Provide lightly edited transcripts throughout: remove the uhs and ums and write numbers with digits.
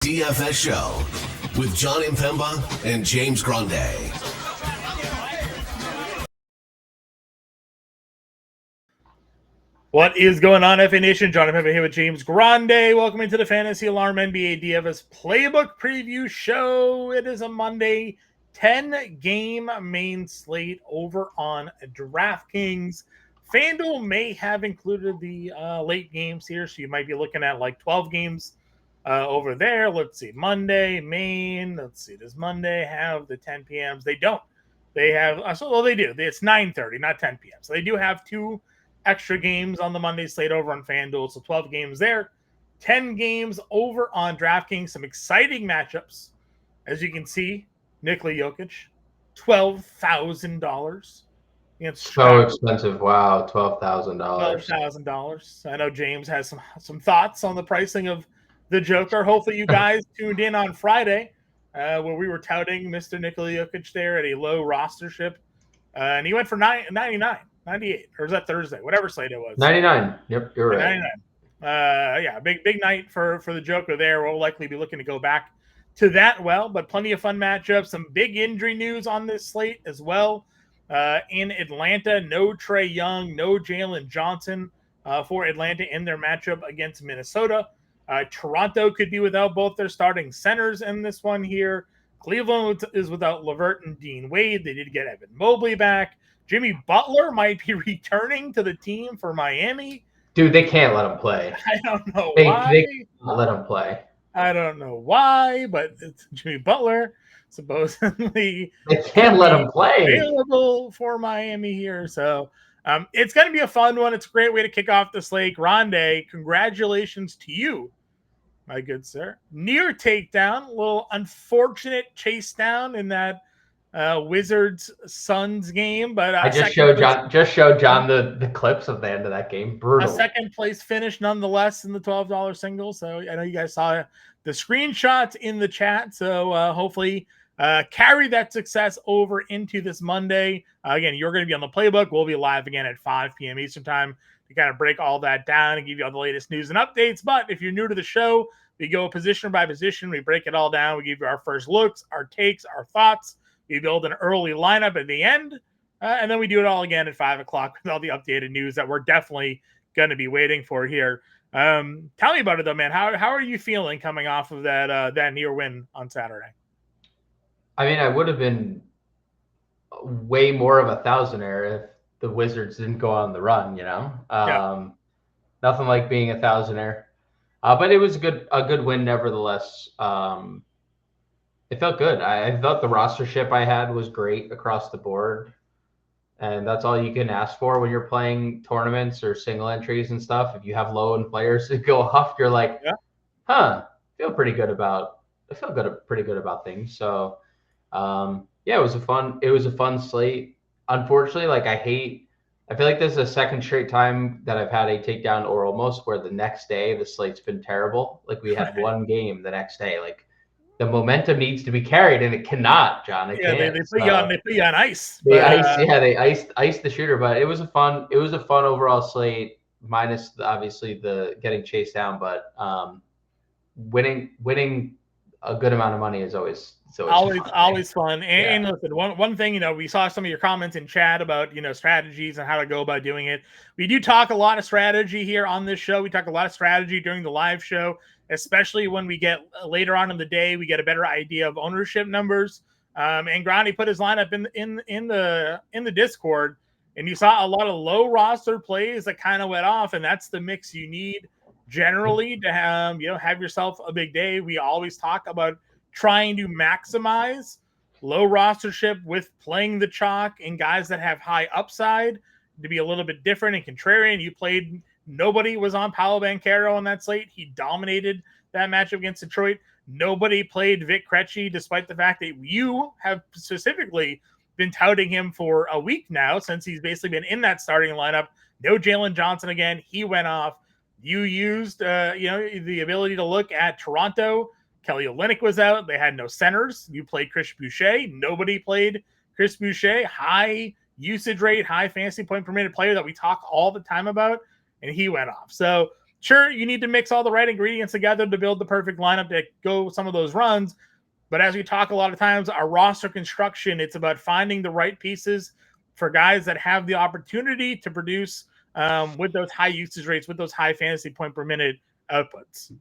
DFS Show with John Impemba and James Grande. What is going on, FA Nation? John Impemba here with James Grande. Welcome into the Fantasy Alarm NBA DFS Playbook Preview Show. It is a Monday 10-game main slate over on DraftKings. FanDuel may have included the late games here, so you might be looking at like 12 games over there. Let's see. Monday, Maine. Let's see. Does Monday have the 10 p.m.s? They don't. They have, they do. It's 9:30, not 10 p.m. So they do have two extra games on the Monday slate over on FanDuel. So 12 games there, 10 games over on DraftKings. Some exciting matchups. As you can see, Nikola Jokic, $12,000. So expensive. Wow, $12,000. $12,000. I know James has some thoughts on the pricing of the Joker. Hopefully you guys tuned in on Friday where we were touting Mr. Nikola Jokic there at a low rostership. And he went for 99, 98, or was that Thursday? Whatever slate it was. 99. Yep, you're right. 99. Big night for the Joker there. We'll likely be looking to go back to that but plenty of fun matchups. Some big injury news on this slate as well. In Atlanta, no Trae Young, no Jalen Johnson for Atlanta in their matchup against Minnesota. Toronto could be without both their starting centers in this one here. Cleveland is without LeVert and Dean Wade. They did get Evan Mobley back. Jimmy Butler might be returning to the team for Miami. Dude, they can't let him play. I don't know why. They can't let him play. I don't know why, but it's Jimmy Butler supposedly they can't let him play. Available for Miami here. So it's going to be a fun one. It's a great way to kick off the slate. Grande, congratulations to you, my good sir. Near takedown, a little unfortunate chase down in that Wizards Suns game, but I just showed John the clips of the end of that game. Brutal. A second place finish nonetheless in the $12 single. So I know you guys saw the screenshots in the chat. So hopefully carry that success over into this Monday. Again, you're going to be on the playbook. We'll be live again at 5 p.m. Eastern time to kind of break all that down and give you all the latest news and updates. But if you're new to the show, we go position by position. We break it all down. We give you our first looks, our takes, our thoughts. We build an early lineup at the end, and then we do it all again at 5 o'clock with all the updated news that we're definitely going to be waiting for here. Tell me about it, though, man. How are you feeling coming off of that near win on Saturday? I mean, I would have been way more of a thousandaire if the Wizards didn't go on the run, you know? Nothing like being a thousandaire. But it was a good win nevertheless. It felt good. I thought the rostership I had was great across the board. And that's all you can ask for when you're playing tournaments or single entries and stuff. If you have low-end players that go off, you're like, I feel pretty good about things. So it was a fun slate. Unfortunately, I feel like this is the second straight time that I've had a takedown or almost where the next day the slate's been terrible. Like we had one game the next day. Like the momentum needs to be carried, and it cannot, John. They put you on ice. They iced the shooter, but it was a fun overall slate, minus obviously the getting chased down. But winning a good amount of money is always fun. And listen, one thing, we saw some of your comments in chat about, strategies and how to go about doing it. We do talk a lot of strategy here on this show. We talk a lot of strategy during the live show, especially when we get later on in the day, we get a better idea of ownership numbers. And Grandi put his lineup in the Discord, and you saw a lot of low roster plays that kind of went off, and that's the mix you need generally to have yourself a big day. We always talk about trying to maximize low rostership with playing the chalk and guys that have high upside to be a little bit different and contrarian. Nobody was on Paolo Banchero on that slate. He dominated that matchup against Detroit. Nobody played Vic Krejci, despite the fact that you have specifically been touting him for a week now, since he's basically been in that starting lineup. No Jalen Johnson again. He went off. You used, the ability to look at Toronto. Kelly Olynyk was out. They had no centers. You played Chris Boucher. Nobody played Chris Boucher. High usage rate, high fantasy point per minute player that we talk all the time about, and he went off. So Sure, you need to mix all the right ingredients together to build the perfect lineup to go some of those runs. But as we talk a lot of times, our roster construction, it's about finding the right pieces for guys that have the opportunity to produce with those high usage rates, with those high fantasy point per minute outputs.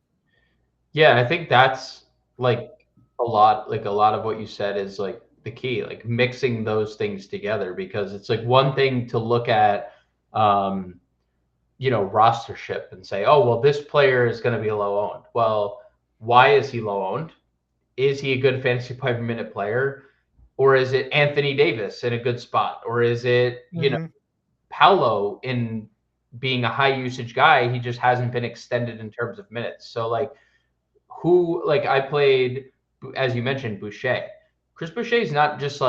Yeah, I think that's like a lot of what you said is like the key, like mixing those things together, because it's like one thing to look at, rostership and say, oh, well, this player is going to be low owned. Well, why is he low owned? Is he a good fantasy point per minute player? Or is it Anthony Davis in a good spot? Or is it, Paolo in being a high usage guy? He just hasn't been extended in terms of minutes. So I played, as you mentioned, Boucher. Chris Boucher is not just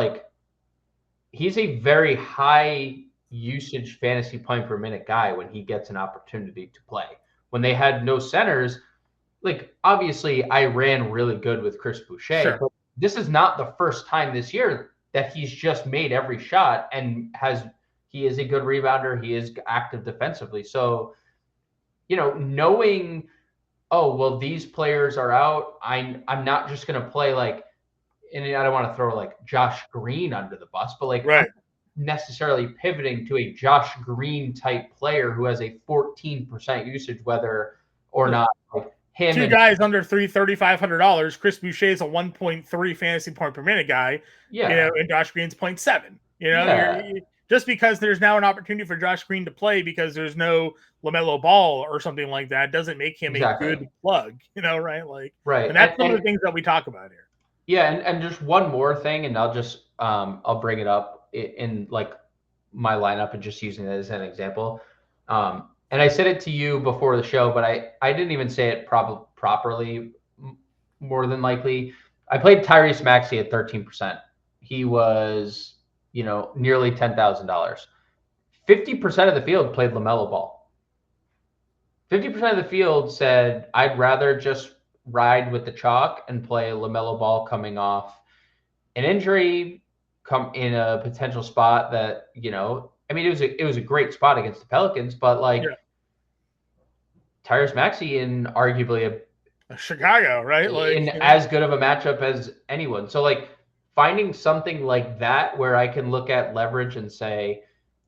he's a very high usage fantasy point per minute guy when he gets an opportunity to play. When they had no centers, obviously I ran really good with Chris Boucher, Sure. but this is not the first time this year that he's just made every shot and he is a good rebounder. He is active defensively. So, knowing, oh, well, these players are out, I'm not just going to play and I don't want to throw Josh Green under the bus, but right. I'm necessarily pivoting to a Josh Green type player who has a 14% usage, whether or not him. Two guys under $3,500. Chris Boucher is a 1.3 fantasy point per minute guy. Yeah. And Josh Green's 0.7. You're just because there's now an opportunity for Josh Green to play because there's no LaMelo Ball or something like that doesn't make him a good plug, right? Right. And that's some of the things that we talk about here. Yeah. And just one more thing, and I'll just, I'll bring it up in my lineup and just using it as an example. And I said it to you before the show, but I didn't even say it properly, more than likely. I played Tyrese Maxey at 13%. He was, nearly $10,000. 50% of the field played LaMelo Ball. 50% of the field said, I'd rather just ride with the chalk and play LaMelo Ball coming off an injury, come in a potential spot that, it was a great spot against the Pelicans, but Tyrese Maxey in arguably a Chicago, right? As good of a matchup as anyone. So finding something like that where I can look at leverage and say,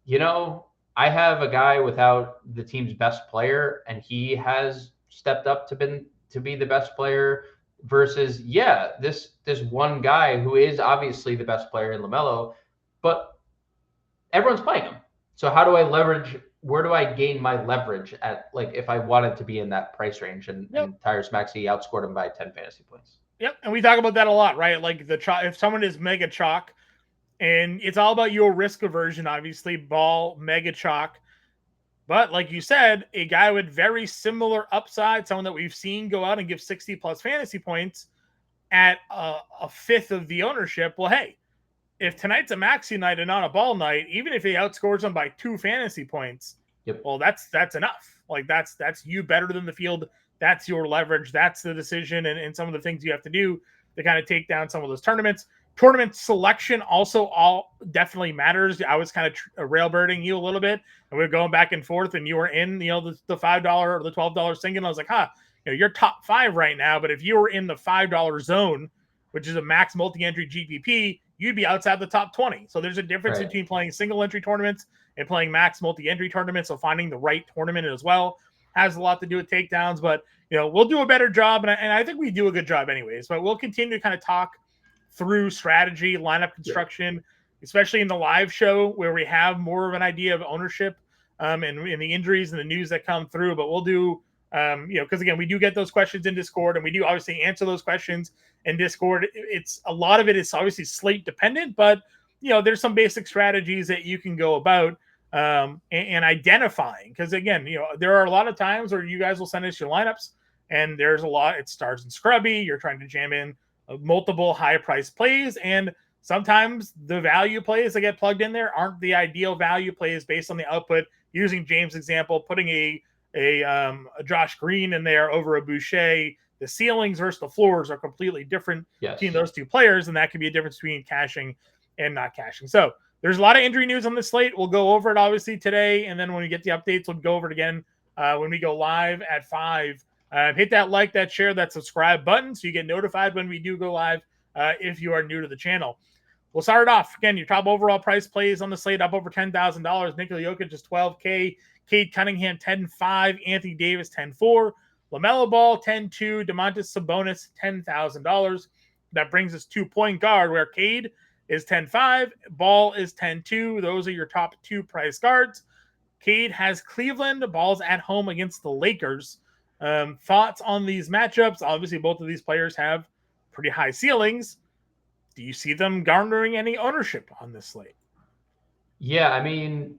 I have a guy without the team's best player, and he has stepped up to be the best player versus, this one guy who is obviously the best player in LaMelo, but everyone's playing him. So how do I leverage? Where do I gain my leverage at, if I wanted to be in that price range? And Tyrese Maxey outscored him by 10 fantasy points. Yep. And we talk about that a lot, right? If someone is mega chalk, and it's all about your risk aversion, obviously, ball, mega chalk. But like you said, a guy with very similar upside, someone that we've seen go out and give 60 plus fantasy points at a fifth of the ownership. Well, hey, if tonight's a Maxey night and not a ball night, even if he outscores them by 2 fantasy points, well, that's enough. That's you better than the field. That's your leverage. That's the decision and some of the things you have to do to kind of take down some of those tournaments. Tournament selection also all definitely matters. I was kind of railbirding you a little bit, and we were going back and forth, and you were in, the $5 or the $12 thing, and I was like, you're top 5 right now, but if you were in the $5 zone, which is a max multi-entry GPP, you'd be outside the top 20. So there's a difference between playing single entry tournaments and playing max multi-entry tournaments. So finding the right tournament as well has a lot to do with takedowns, but we'll do a better job. And I think we do a good job anyways, but we'll continue to kind of talk through strategy, lineup construction, especially in the live show where we have more of an idea of ownership and the injuries and the news that come through. But we'll do, because again, we do get those questions in Discord, and we do obviously answer those questions in Discord. It's a lot of it is obviously slate dependent, but there's some basic strategies that you can go about and identifying, because again, there are a lot of times where you guys will send us your lineups, and there's a lot. It stars and scrubby. You're trying to jam in multiple high price plays, and sometimes the value plays that get plugged in there aren't the ideal value plays based on the output. Using James' example, putting a Josh Green in there over a Boucher, the ceilings versus the floors are completely different between those two players, and that could be a difference between cashing and not cashing. So there's a lot of injury news on the slate. We'll go over it obviously today, and then when we get the updates, we'll go over it again when we go live at 5. Hit that like, that share, that subscribe button so you get notified when we do go live if you are new to the channel. We'll start it off. Again, your top overall price plays on the slate up over $10,000. Nikola Jokic is $12K. Cade Cunningham, 10.5. Anthony Davis, 10.4. LaMelo Ball, 10.2. Domantas Sabonis, $10,000. That brings us to point guard, where Cade is 10.5. Ball is 10.2. Those are your top 2 price guards. Cade has Cleveland. Ball's at home against the Lakers. Thoughts on these matchups? Obviously, both of these players have pretty high ceilings. Do you see them garnering any ownership on this slate? Yeah, I mean,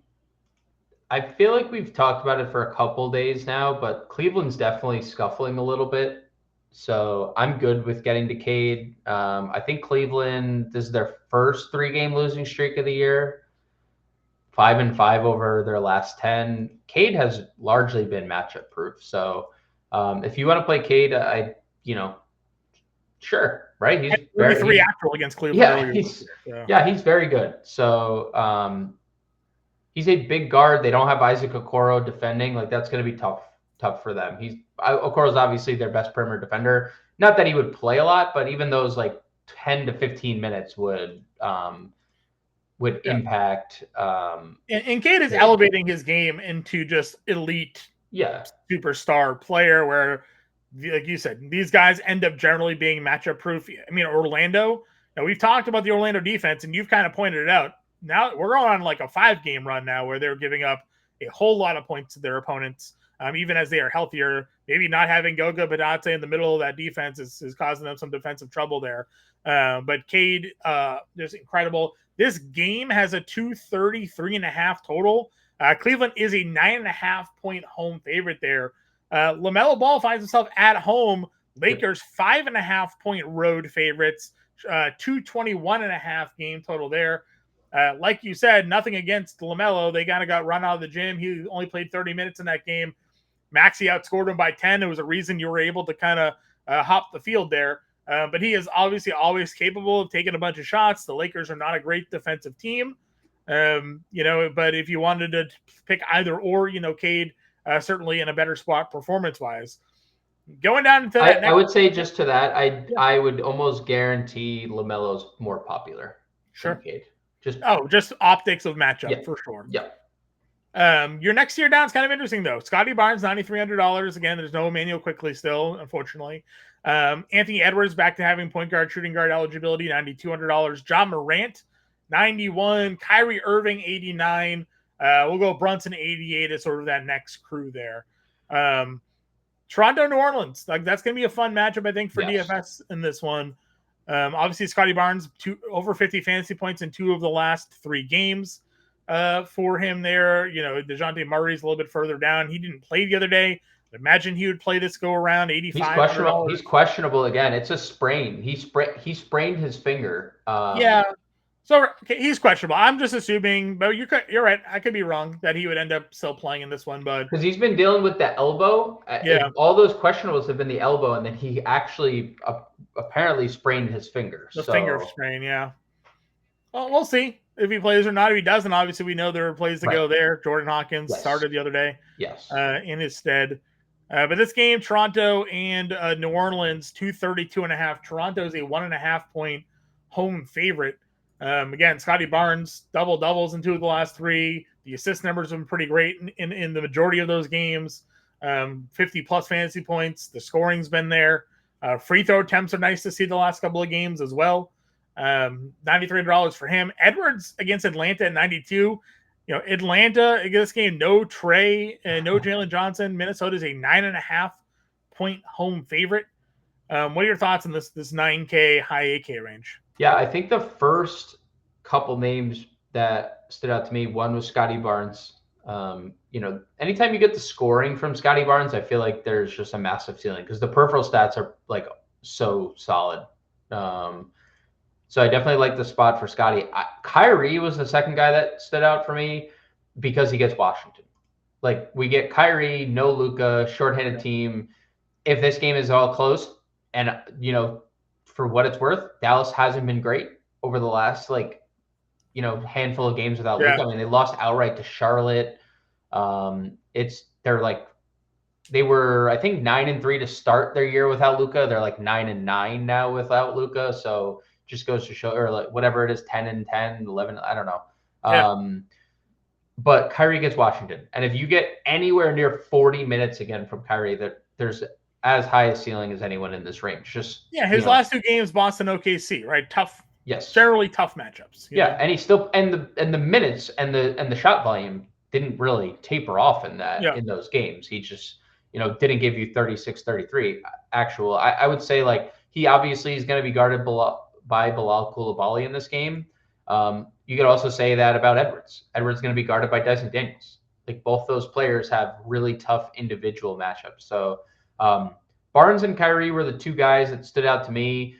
I feel like we've talked about it for a couple days now, but Cleveland's definitely scuffling a little bit. So I'm good with getting to Cade. I think Cleveland, this is their first 3-game losing streak of the year. 5-5 over their last 10. Cade has largely been matchup proof. So if you want to play Cade, sure, right? He's very 3 actual against Cleveland. He's very good. So he's a big guard. They don't have Isaac Okoro defending. Like, that's going to be tough for them. Okoro's obviously their best perimeter defender. Not that he would play a lot, but even those like 10 to 15 minutes would impact. And Cade is elevating his game into just elite, superstar player. Where, like you said, these guys end up generally being matchup proof. I mean, Orlando. Now, we've talked about the Orlando defense, and you've kind of pointed it out. Now we're on like a 5-game run now where they're giving up a whole lot of points to their opponents, even as they are healthier. Maybe not having Goga Badate in the middle of that defense is causing them some defensive trouble there. But Cade, just incredible. This game has a 233.5 total. Cleveland is a 9.5-point home favorite there. LaMelo Ball finds himself at home. Lakers 5.5-point road favorites. 221.5 game total there. Like you said, nothing against LaMelo. They kind of got run out of the gym. He only played 30 minutes in that game. Maxey outscored him by 10. It was a reason you were able to kind of hop the field there. But he is obviously always capable of taking a bunch of shots. The Lakers are not a great defensive team. But if you wanted to pick either or, Cade certainly in a better spot performance-wise. Going down into that I would say just to that, I would almost guarantee LaMelo's more popular. Sure. Cade. Just optics of matchup for sure. Yeah. Your next tier down is kind of interesting though. Scotty Barnes, $9,300. Again, there's no Emmanuel Quickly still, unfortunately. Anthony Edwards back to having point guard, shooting guard eligibility, $9,200. John Morant, $91. Kyrie Irving, $89. We'll go Brunson, $88 as sort of that next crew there. Toronto, New Orleans, like that's going to be a fun matchup, I think, for DFS in this one. Obviously, Scotty Barnes, over 50 fantasy points in 2 of the last 3 games for him there. DeJounte Murray's a little bit further down. He didn't play the other day. I imagine he would play this go around, $85. He's questionable again. It's a sprain. He sprained his finger. So he's questionable. I'm just assuming, but you're right. I could be wrong that he would end up still playing in this one, but because he's been dealing with the elbow. All those questionables have been the elbow, and then he actually apparently sprained his finger. The finger sprain, Well, we'll see if he plays or not. If he doesn't, obviously we know there are plays to go there. Jordan Hawkins started the other day, in his stead. But this game, Toronto and New Orleans, 232.5. Toronto is a 1.5-point home favorite. Again, Scotty Barnes, double-doubles in 2 of the last 3. The assist numbers have been pretty great in the majority of those games. 50-plus fantasy points. The scoring's been there. Free throw attempts are nice to see the last couple of games as well. $93 for him. Edwards against Atlanta at 92. Atlanta, in this game, no Trey and no Jalen Johnson. Minnesota is a 9.5-point home favorite. What are your thoughts on this 9K, high 8K range? Yeah, I think the first couple names that stood out to me, one was Scotty Barnes. Anytime you get the scoring from Scotty Barnes, I feel like there's just a massive ceiling because the peripheral stats are like so solid. So I definitely like the spot for Scotty. Kyrie was the second guy that stood out for me because he gets Washington. Like we get Kyrie, no Luka, shorthanded team. If this game is all close, and for what it's worth, Dallas hasn't been great over the last handful of games without Luka. I mean, they lost outright to Charlotte. They're like They were, I think, 9-3 to start their year without Luka. They're like 9-9 now without Luka. So just goes to show, or like whatever it is, 10-10, 11, I don't know. Yeah. But Kyrie gets Washington. And if you get anywhere near 40 minutes again from Kyrie, that there's as high a ceiling as anyone in this range. Just his last 2 games, Boston, OKC, right? Tough. Yes. Generally tough matchups. Yeah, know? And he still and the minutes and the shot volume didn't really taper off in those games. He just, didn't give you 36, 33 actual. I would say like he obviously is going to be guarded by Bilal Coulibaly in this game. You could also say that about Edwards. Edwards is going to be guarded by Dyson Daniels. Like both those players have really tough individual matchups. So Barnes and Kyrie were the 2 guys that stood out to me.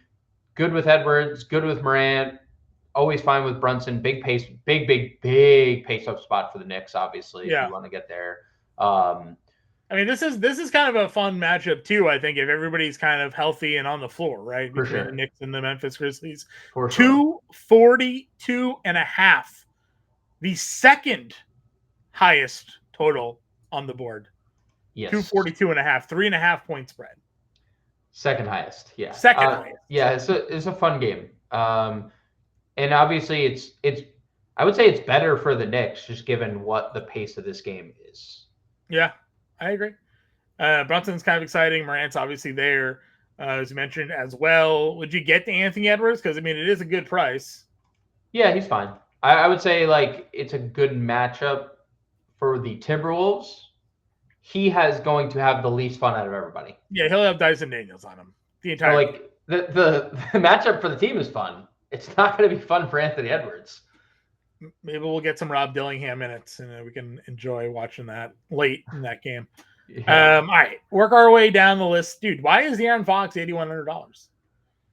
Good with Edwards, good with Morant, always fine with Brunson. Big pace, big pace up spot for the Knicks, obviously, if you want to get there. I mean, this is kind of a fun matchup too, I think, if everybody's kind of healthy and on the floor, right? Between the Knicks and the Memphis Grizzlies. 242.5. The second highest total on the board. Yes. 242.5, 3.5 point spread. Second highest, yeah. Second highest. Yeah, it's a fun game. And obviously it's I would say it's better for the Knicks just given what the pace of this game is. Yeah, I agree. Brunson's kind of exciting. Morant's obviously there, as you mentioned as well. Would you get to Anthony Edwards? Because, I mean, it is a good price. Yeah, he's fine. I would say, like, it's a good matchup for the Timberwolves. He has going to have the least fun out of everybody. Yeah, he'll have Dyson Daniels on him the entire game. The matchup for the team is fun. It's not going to be fun for Anthony Edwards. Maybe we'll get some Rob Dillingham minutes, and we can enjoy watching that late in that game. Yeah. All right, work our way down the list, dude. Why is De'Aaron Fox $8,100?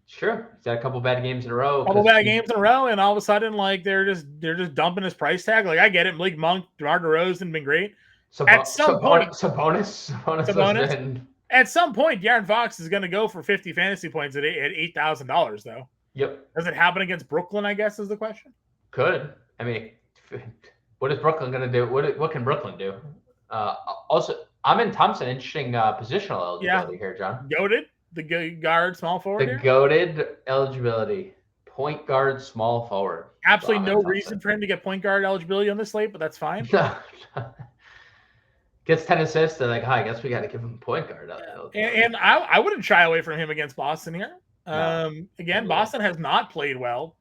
Sure, he's got a couple bad games in a row. And all of a sudden, like they're just dumping his price tag. Like I get it, Malik Monk, DeMar DeRozan have been great. At some point, Sabonis. At some point, De'Aaron Fox is going to go for 50 fantasy points at $8,000, though. Yep. Does it happen against Brooklyn? I guess is the question. Could. I mean, what is Brooklyn going to do? What can Brooklyn do? Also, Amin Thompson, interesting positional eligibility here, John. Goated, the guard, small forward. The goated eligibility, point guard, small forward. Absolutely no reason for him to get point guard eligibility on this slate, but that's fine. Gets 10 assists. They're like, I guess we got to give him point guard. And I wouldn't shy away from him against Boston here. Again, Boston has not played well.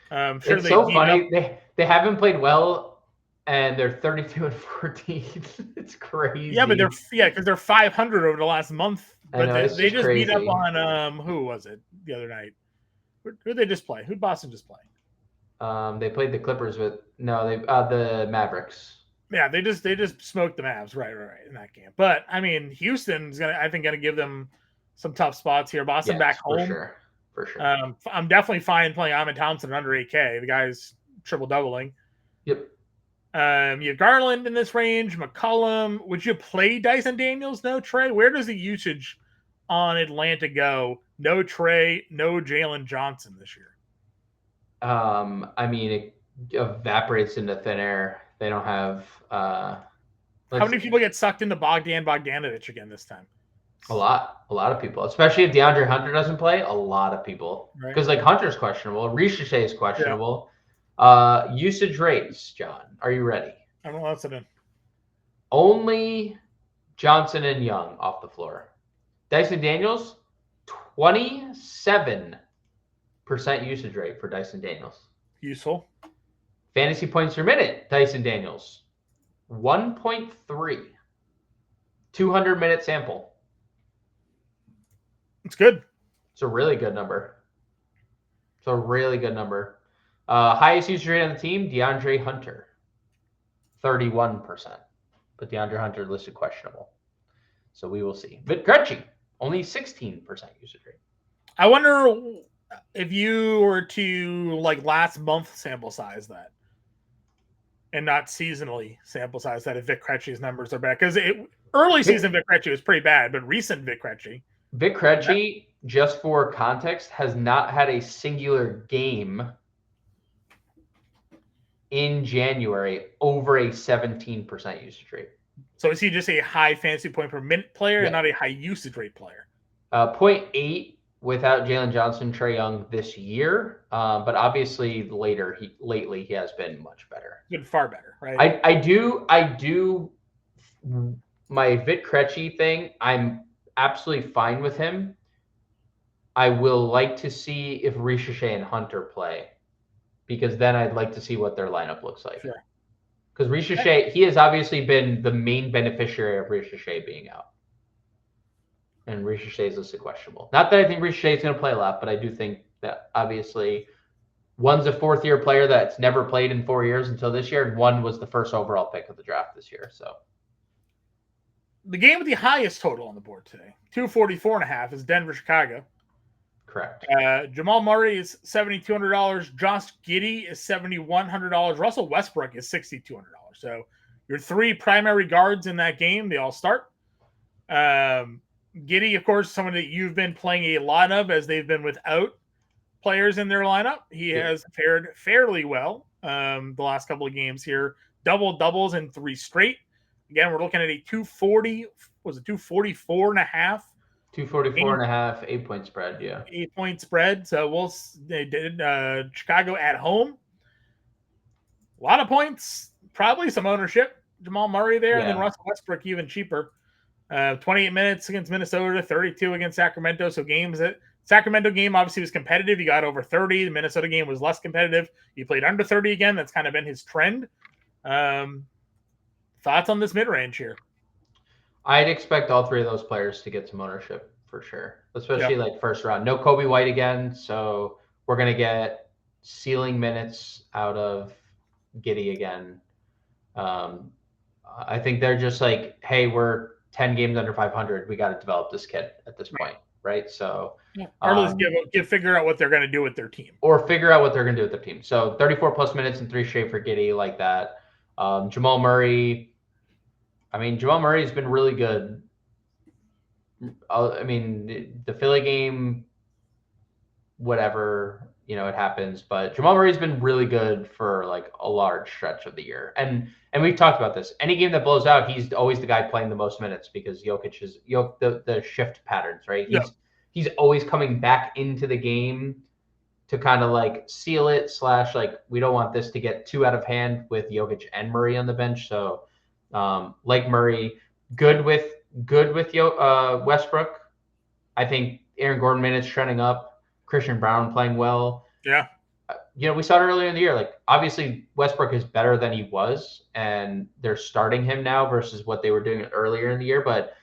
Sure, it's so funny. They haven't played well. And they're 32-14. It's crazy. Yeah, but because they're 500 over the last month. But they just beat up on who was it the other night? Who did they just play? Who did Boston just play? They played the Clippers the Mavericks. Yeah, they just smoked the Mavs right in that game. But I mean, Houston's gonna give them some tough spots here. Boston back home for sure. I'm definitely fine playing Amin Thompson under 8K. The guy's triple doubling. Yep. You have Garland in this range, McCollum. Would you play Dyson Daniels? No Trey. Where does the usage on Atlanta go? No Trey, no Jalen Johnson this year. I mean, it evaporates into thin air. They don't have. How many people get sucked into Bogdanovich again this time? A lot of people, especially if DeAndre Hunter doesn't play. A lot of people, because like Hunter's questionable, Ricochet is questionable. Yeah. Usage rates, John. Are you ready? I'm listening. Only Johnson and Young off the floor. Dyson Daniels, 27% usage rate for Dyson Daniels. Useful. Fantasy points per minute, Dyson Daniels, 1.3. 200-minute sample. It's good. It's a really good number. Highest usage rate on the team, DeAndre Hunter, 31%. But DeAndre Hunter listed questionable. So we will see. Vit Krejci, only 16% usage rate. I wonder if you were to last month sample size that and not seasonally sample size that if Vit Krejci's numbers are bad. Because early season Vit Krejci was pretty bad, but recent Vit Krejci, just for context, has not had a singular game in January over a 17% usage rate. So is he just a high fantasy point per minute player and not a high usage rate player? 0.8 without Jalen Johnson, Trae Young this year, but obviously lately he has been much better. Been far better, right? I do. My Vit Krejci thing, I'm absolutely fine with him. I will like to see if Ricochet and Hunter play, because then I'd like to see what their lineup looks like. Sure. Because Ricochet, he has obviously been the main beneficiary of Ricochet being out. And Ricochet is listed questionable. Not that I think Ricochet is going to play a lot, but I do think that obviously one's a fourth-year player that's never played in 4 years until this year, and one was the first overall pick of the draft this year. So the game with the highest total on the board today, 244.5, is Denver-Chicago. Correct. Jamal Murray is $7,200. Josh Giddey is $7,100. Russell Westbrook is $6,200. So your three primary guards in that game, they all start. Giddey, of course, someone that you've been playing a lot of as they've been without players in their lineup. He has fared fairly well the last couple of games here. Doubles in 3 straight. Again, we're looking at a 244.5? 244.5, 8-point spread, yeah. 8-point spread. So they did Chicago at home. A lot of points, probably some ownership. Jamal Murray there, and then Russell Westbrook even cheaper. 28 minutes against Minnesota, 32 against Sacramento. So Sacramento game obviously was competitive. He got over 30. The Minnesota game was less competitive. He played under 30 again. That's kind of been his trend. Thoughts on this mid-range here? I'd expect all three of those players to get some ownership for sure, especially like first round. No Kobe White again, so we're going to get ceiling minutes out of Giddey again. I think they're just like, hey, we're 10 games under 500. We got to develop this kid at this point, right? So, or at least figure out what they're going to do with their team. Or figure out what they're going to do with their team. So 34 plus minutes and 3 straight for Giddey, like that. Jamal Murray. I mean, Jamal Murray's been really good. I mean, the Philly game, whatever, it happens. But Jamal Murray's been really good for like a large stretch of the year. And we've talked about this. Any game that blows out, he's always the guy playing the most minutes because Jokic is the shift patterns, right? He's always coming back into the game to kind of like seal it / like we don't want this to get too out of hand with Jokic and Murray on the bench. So like Murray, good with Westbrook. I think Aaron Gordon minutes trending up. Christian Brown playing well. Yeah. We saw it earlier in the year. Like obviously Westbrook is better than he was, and they're starting him now versus what they were doing earlier in the year. But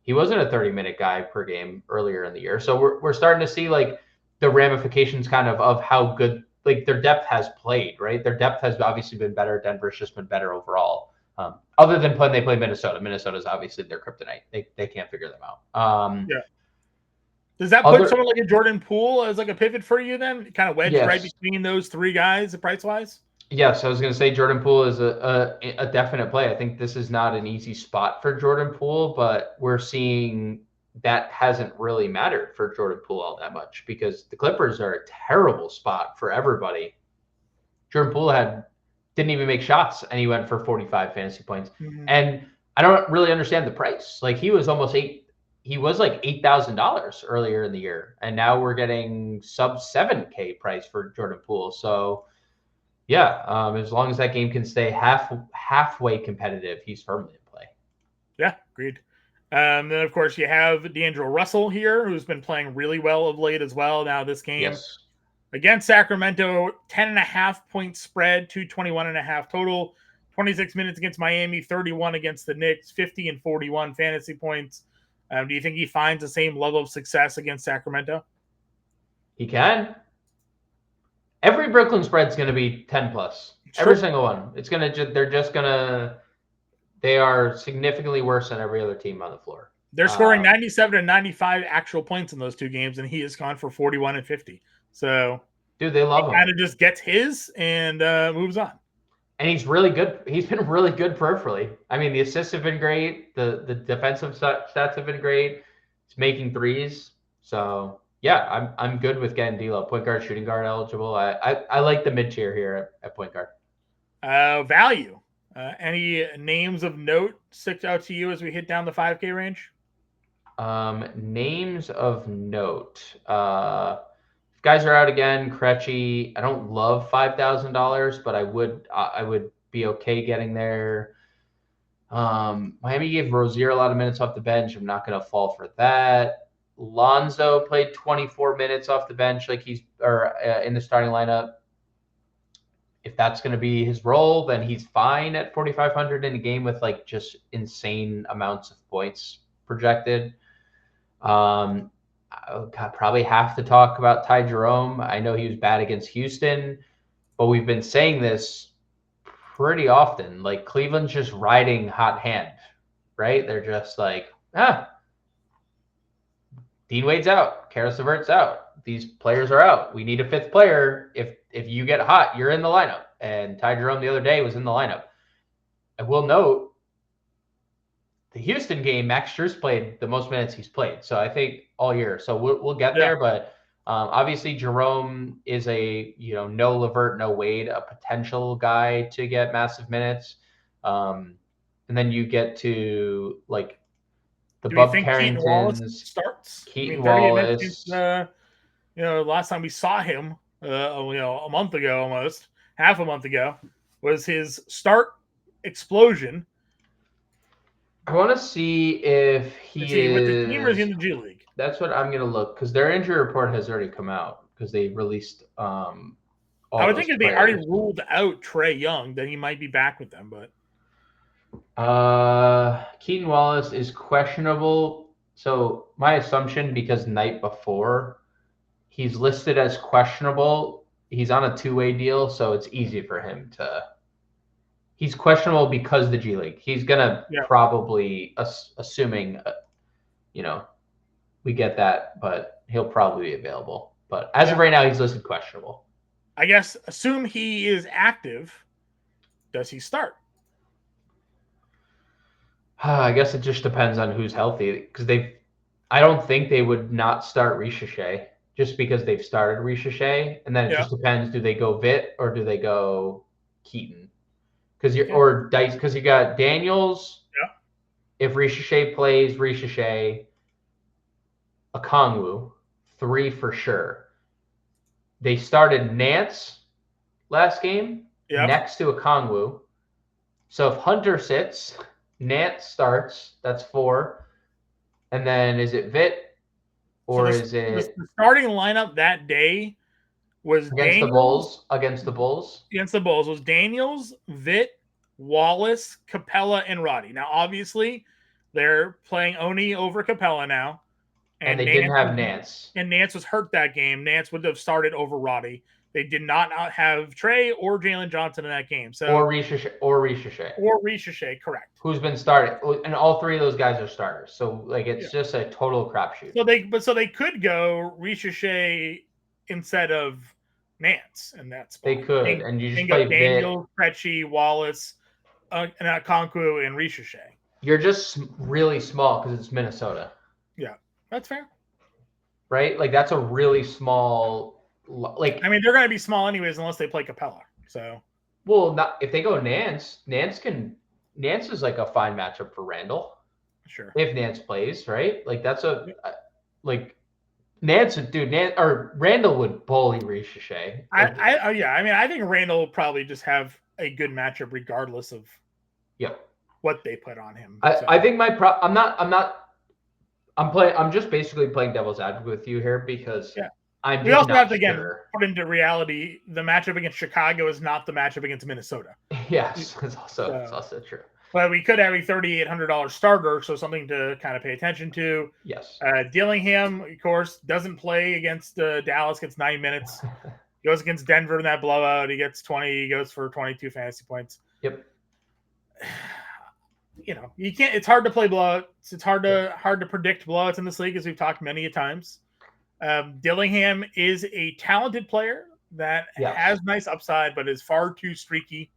he wasn't a 30-minute guy per game earlier in the year. So we're starting to see like the ramifications kind of how good like their depth has played, right? Their depth has obviously been better. Denver's just been better overall. Other than when they play Minnesota. Minnesota's obviously their kryptonite. They can't figure them out. Does that put someone like a Jordan Poole as like a pivot for you then? Kind of wedged right between those three guys price-wise? Yes, I was going to say Jordan Poole is a definite play. I think this is not an easy spot for Jordan Poole, but we're seeing that hasn't really mattered for Jordan Poole all that much because the Clippers are a terrible spot for everybody. Jordan Poole didn't even make shots, and he went for 45 fantasy points. Mm-hmm. And I don't really understand the price. Like he was almost he was like $8,000 earlier in the year, and now we're getting sub 7K price for Jordan Poole. So as long as that game can stay halfway competitive, he's firmly in play. Yeah, agreed. Then of course you have D'Angelo Russell here, who's been playing really well of late as well. Now this game against Sacramento, 10.5-point spread, 221.5 total, 26 minutes against Miami, 31 against the Knicks, 50 and 41 fantasy points. Do you think he finds the same level of success against Sacramento? He can. Every Brooklyn spread's going to be 10 plus. Every single one. They are significantly worse than every other team on the floor. They're scoring 97 and 95 actual points in those two games, and he has gone for 41 and 50. So, dude, they love him. Kind of just gets his and moves on. And he's really good. He's been really good peripherally. I mean, the assists have been great. The defensive stats have been great. He's making threes. So, I'm good with getting D'Lo. Point guard, shooting guard eligible. I like the mid-tier here at point guard. Value. Any names of note stick out to you as we hit down the 5K range? Names of note. Guys are out again. Krejci. I don't love $5,000, but I would be okay getting there. Miami gave Rozier a lot of minutes off the bench. I'm not going to fall for that. Lonzo played 24 minutes off the bench, like in the starting lineup. If that's going to be his role, then he's fine at 4,500 in a game with like just insane amounts of points projected. I probably have to talk about Ty Jerome. I know he was bad against Houston, but we've been saying this pretty often. Like Cleveland's just riding hot hand, right? They're just like, Dean Wade's out, Karis LeVert's out. These players are out. We need a fifth player. If you get hot, you're in the lineup. And Ty Jerome the other day was in the lineup. I will note, the Houston game, Max Strus played the most minutes he's played. So I think all year. So we'll get there. But obviously Jerome is no LeVert, no Wade, a potential guy to get massive minutes. And then you get to like the Bub Carringtons. Starts? Keaton Wallace. Last time we saw him, a month ago, almost half a month ago, was his start explosion. I want to see if he is with the team or is he in the G League. That's what I'm going to look, because their injury report has already come out because they released I would think if they already ruled out Trae Young, then he might be back with them. But Keaton Wallace is questionable. So my assumption, because night before he's listed as questionable, he's on a two-way deal, so it's easy for him to. He's questionable because the G League. He's gonna probably, assuming, we get that, but he'll probably be available. But as of right now, he's listed questionable. I guess assume he is active. Does he start? I guess it just depends on who's healthy, because I don't think they would not start Ricochet just because they've started Ricochet, and then it just depends. Do they go Vit or do they go Keaton? Or Dice, because you got Daniels. Yeah. If Ricochet plays, Ricochet, Okongwu, 3 for sure. They started Nance last game next to Okongwu. So if Hunter sits, Nance starts. That's 4. And then is it Vit or is it the starting lineup that day? Was against the Bulls was Daniels, Vit, Wallace, Capella, and Roddy. Now, obviously, they're playing Oni over Capella now. And they didn't have Nance. And Nance was hurt that game. Nance would have started over Roddy. They did not have Trae or Jalen Johnson in that game. So Or Ricochet, correct. Who's been starting. And all 3 of those guys are starters. So, it's just a total crapshoot. So they could go Ricochet instead of Nance, and that's they could, and you just play Daniel, Krejci, Wallace, and Okongwu and Ricochet. You're just really small because it's Minnesota. Yeah, that's fair. Right? Like that's a really small. Like they're going to be small anyways unless they play Capella. So, not if they go Nance. Nance is like a fine matchup for Randall. Sure. If Nance plays, right? Like that's Nance, or Randall would bully Ricochet. I think Randall will probably just have a good matchup regardless of what they put on him. I think I'm just basically playing devil's advocate with you here because we also have to put into reality the matchup against Chicago is not the matchup against Minnesota. Yes, it's also true. But we could have a $3,800 starter, so something to kind of pay attention to. Yes. Dillingham, of course, doesn't play against Dallas, gets 9 minutes. Goes against Denver in that blowout. He gets 20. He goes for 22 fantasy points. Yep. You can't. It's hard to play blowouts. It's hard to predict blowouts in this league, as we've talked many a times. Dillingham is a talented player that has nice upside, but is far too streaky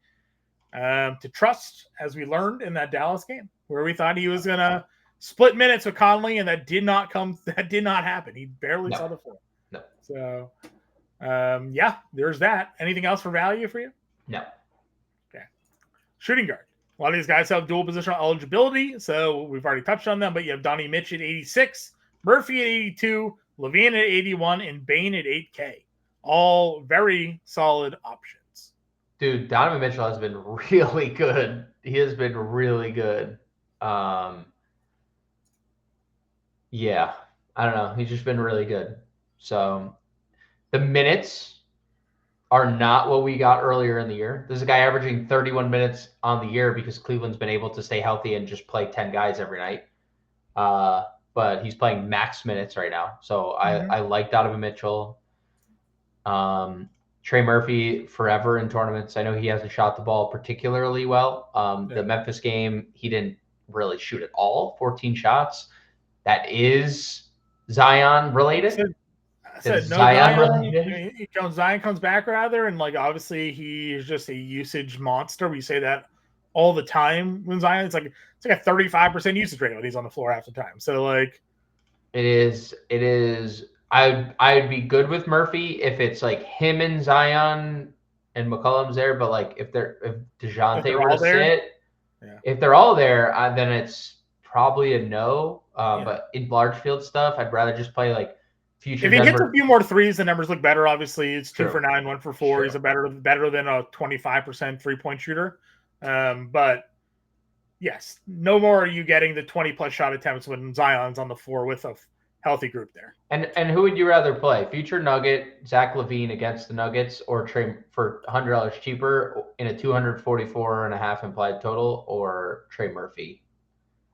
to trust, as we learned in that Dallas game, where we thought he was going to split minutes with Conley, and that did not happen. He barely saw the floor. No. So, there's that. Anything else for value for you? No. Okay. Shooting guard. A lot of these guys have dual positional eligibility, so we've already touched on them, but you have Donnie Mitch at 86, Murphy at 82, Levine at 81, and Bain at 8K. All very solid options. Dude, Donovan Mitchell has been really good. He has been really good. Yeah, I don't know. He's just been really good. So the minutes are not what we got earlier in the year. There's a guy averaging 31 minutes on the year because Cleveland's been able to stay healthy and just play 10 guys every night. But he's playing max minutes right now. So I like Donovan Mitchell. Trey Murphy forever in tournaments. I know he hasn't shot the ball particularly well. The Memphis game, he didn't really shoot at all. 14 shots. That is Zion related. I said no Zion. Zion comes back rather, and like obviously he's just a usage monster. We say that all the time when Zion. It's like a 35% usage rate when he's on the floor half the time. So like it is. I'd be good with Murphy if it's like him and Zion and McCollum's there, but like if DeJounte were to sit, if they're all there, then it's probably a no. But in large field stuff, I'd rather just play like future. If he hits a few more threes, the numbers look better. Obviously, it's 2 for 9, 1 for 4. He's better than a 25% 3-point shooter. But yes, no more are you getting the 20+ shot attempts when Zion's on the floor with a healthy group there. And who would you rather play? Future Nugget, Zach LaVine against the Nuggets, or Trey for $100 cheaper in a 244.5 implied total, or Trey Murphy?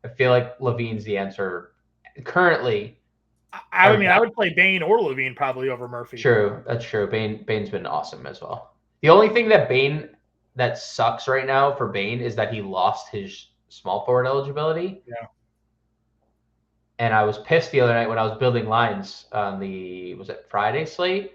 I feel like LaVine's the answer currently. I mean, I would play Bain or LaVine probably over Murphy. True, that's true. Bain's been awesome as well. The only thing that sucks right now for Bain is that he lost his small forward eligibility. Yeah. And I was pissed the other night when I was building lines on was it Friday slate?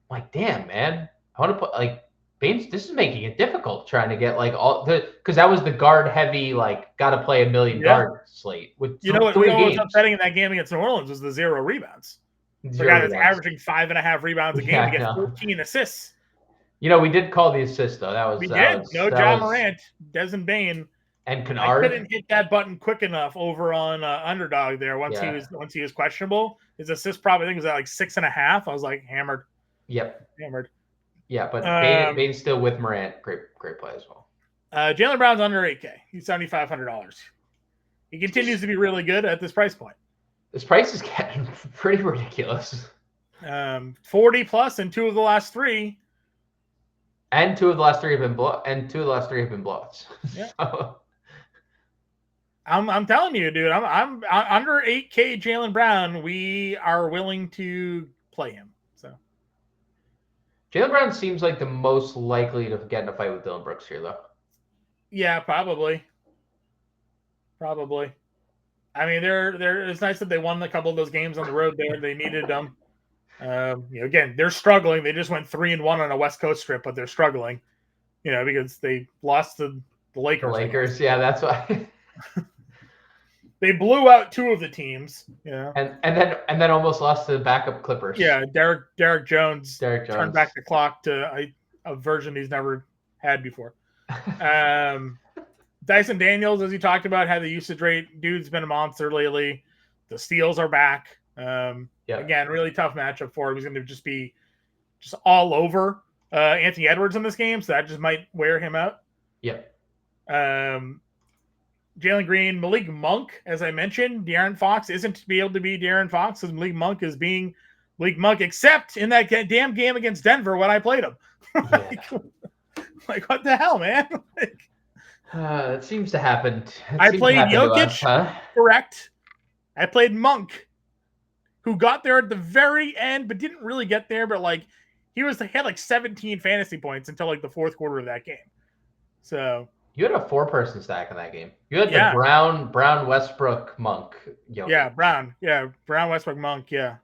I'm like, damn, man, I want to put like Bain's. This is making it difficult trying to get like because that was the guard heavy, like got to play a million guard slate with what was upsetting in that game against New Orleans was the 0 rebounds. The guy that's averaging 5.5 rebounds a game to get 14 assists. We did call the assist though. No Ja Morant, Desmond Bain. And Kennard. I couldn't hit that button quick enough over on Underdog there once he was questionable. His assist probably I think was at like 6.5. I was like hammered. Yep. Hammered. Yeah, but Bain's still with Morant. Great play as well. Jaylen Brown's under 8K. He's $7,500. He continues to be really good at this price point. This price is getting pretty ridiculous. 40 plus in 2 of the last 3. And 2 of the last 3 have been blowouts. Yeah. So. I'm telling you, dude. I'm under 8K Jaylen Brown. We are willing to play him. So Jaylen Brown seems like the most likely to get in a fight with Dylan Brooks here, though. Yeah, probably. I mean, it's nice that they won a couple of those games on the road there. They needed them. Again, they're struggling. They just went 3-1 on a West Coast trip, but they're struggling. Because they lost to the Lakers. The Lakers, yeah, that's why. They blew out 2 of the teams, and then almost lost to the backup Clippers. Yeah, Derek Jones turned back the clock to a version he's never had before. Dyson Daniels, as you talked about, had the usage rate. Dude's been a monster lately. The steals are back. Again, really tough matchup for him. He's going to just be all over Anthony Edwards in this game, so that just might wear him out. Yep. Jalen Green, Malik Monk, as I mentioned, De'Aaron Fox isn't to be able to be De'Aaron Fox as Malik Monk is being Malik Monk, except in that damn game against Denver when I played him. Like, what the hell, man? It seems to happen. I played Jokic, correct. I played Monk, who got there at the very end, but didn't really get there. But like, he had like 17 fantasy points until like the 4th quarter of that game. So. You had a 4-person stack in that game. You had the Brown, Westbrook, Monk. Jokic. Yeah, Brown, Westbrook, Monk, yeah.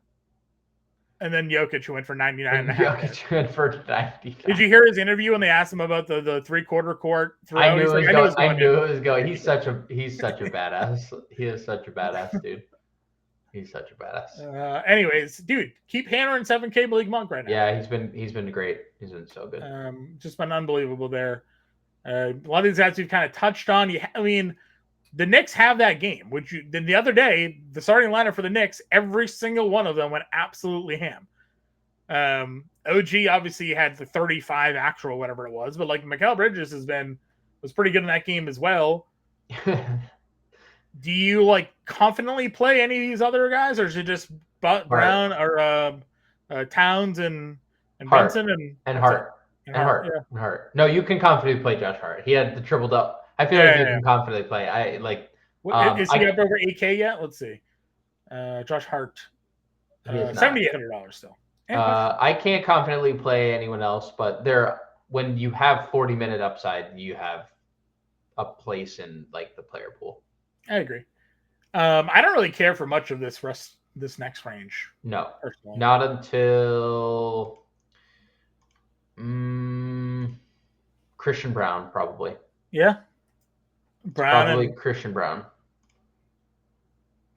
And then Jokic, who went for 99.5. Jokic went for 99. Did you hear his interview when they asked him about the 3/4 court throw? I knew it was going. He's such a badass. He is such a badass, dude. He's such a badass. Anyways, dude, keep hammering 7K Malik Monk right now. Yeah, he's been great. He's been so good. Just been unbelievable there. A lot of these guys we've kind of touched on. The Knicks have that game, then the other day, the starting lineup for the Knicks, every single one of them went absolutely ham. OG obviously had the 35 actual, whatever it was, but like Mikal Bridges was pretty good in that game as well. Do you like confidently play any of these other guys, or is it just Brown or Towns and Hart. Benson and Hart? And Hart. Yeah. And Hart. No, you can confidently play Josh Hart. He had the tripled up. I feel like you can confidently play. Is he up over 8K yet? Let's see. Josh Hart, $7,800 still. I can't confidently play anyone else, but when you have 40-minute upside, you have a place in like the player pool. I agree. I don't really care for much of this next range. No, not until Christian Brown, probably. Yeah, Christian Brown.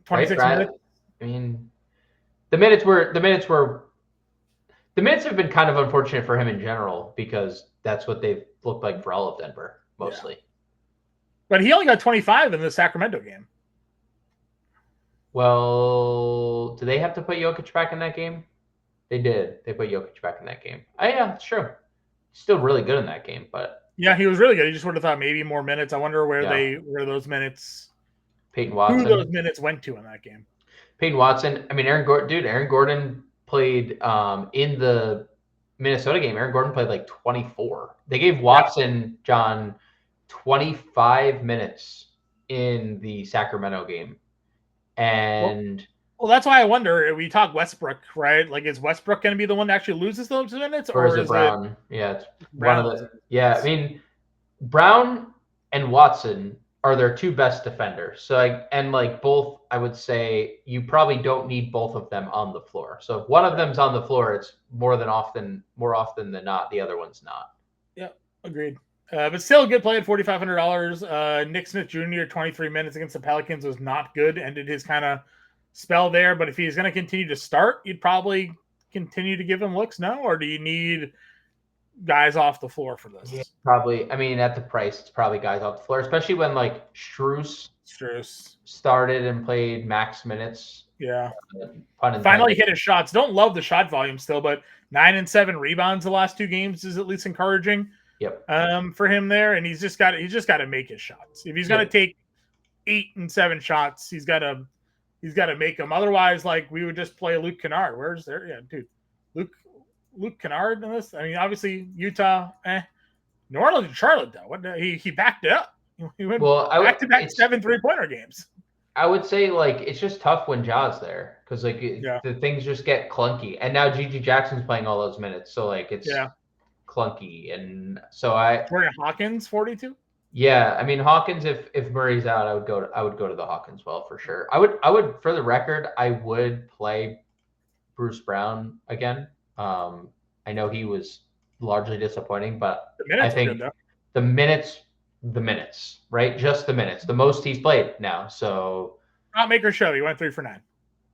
26 minutes. I mean, the minutes have been kind of unfortunate for him in general because that's what they've looked like for all of Denver, mostly. Yeah. But he only got 25 in the Sacramento game. Well, do they have to put Jokic back in that game? They did. They put Jokic back in that game. Oh, yeah, it's true. Still really good in that game, but yeah, he was really good. He just would have thought maybe more minutes. I wonder where those minutes, Peyton Watson, who those minutes went to in that game. Peyton Watson. I mean, Aaron Gordon played in the Minnesota game. Aaron Gordon played like 24. They gave Watson, John, 25 minutes in the Sacramento game. And well, that's why I wonder. We talk Westbrook, right? Like, is Westbrook going to be the one that actually loses those minutes, or is it Brown? It's Brown. One of the. Yeah, I mean, Brown and Watson are their two best defenders. So, both, I would say you probably don't need both of them on the floor. So, if one of them's on the floor, it's more often than not, the other one's not. Yeah, agreed. But still a good play at $4,500. Nick Smith Jr., 23 minutes against the Pelicans was not good. Ended his kind of spell there. But if he's going to continue to start, you'd probably continue to give him looks, no? Or do you need guys off the floor for this? Yeah, probably. I mean, at the price, it's probably guys off the floor, especially when Strus started and played max minutes. Yeah. Finally hit his shots. Don't love the shot volume still, but 9 and 7 rebounds the last two games is at least encouraging. Yep. For him there, and he's just got to make his shots. If he's going to take 8 and 7 shots, he's got to make them. Otherwise, like, we would just play Luke Kennard. Where's there? Yeah, dude, Luke Kennard in this. I mean, obviously Utah, New Orleans and Charlotte though. What he backed it up. He went back to back 7 3-pointer games. I would say it's just tough when Ja's there because the things just get clunky. And now Gigi Jackson's playing all those minutes, so it's clunky. And so Hawkins 42. Yeah, I mean Hawkins. If Murray's out, I would go to the Hawkins well for sure. I would for the record, I would play Bruce Brown again. I know he was largely disappointing, but I think the minutes, right? Just the minutes, the most he's played now. So not make or show. He went 3 for 9.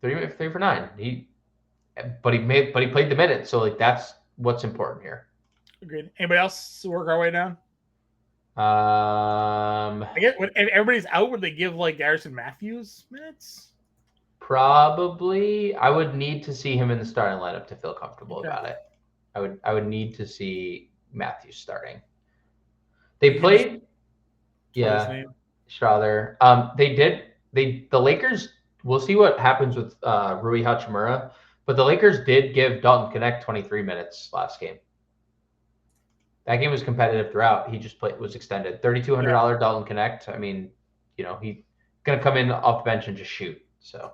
3 for 9. He played the minutes. So that's what's important here. Agreed. Anybody else work our way down? I guess when everybody's out, would they give Garrison Matthews minutes? Probably. I would need to see him in the starting lineup to feel comfortable about it. I would need to see Matthews starting. They played. Yeah, Strother. The Lakers. We'll see what happens with Rui Hachimura, but the Lakers did give Dalton Knecht 23 minutes last game. That game was competitive throughout. He just was extended. $3,200 Dalton Knecht. I mean, he's gonna come in off the bench and just shoot. So,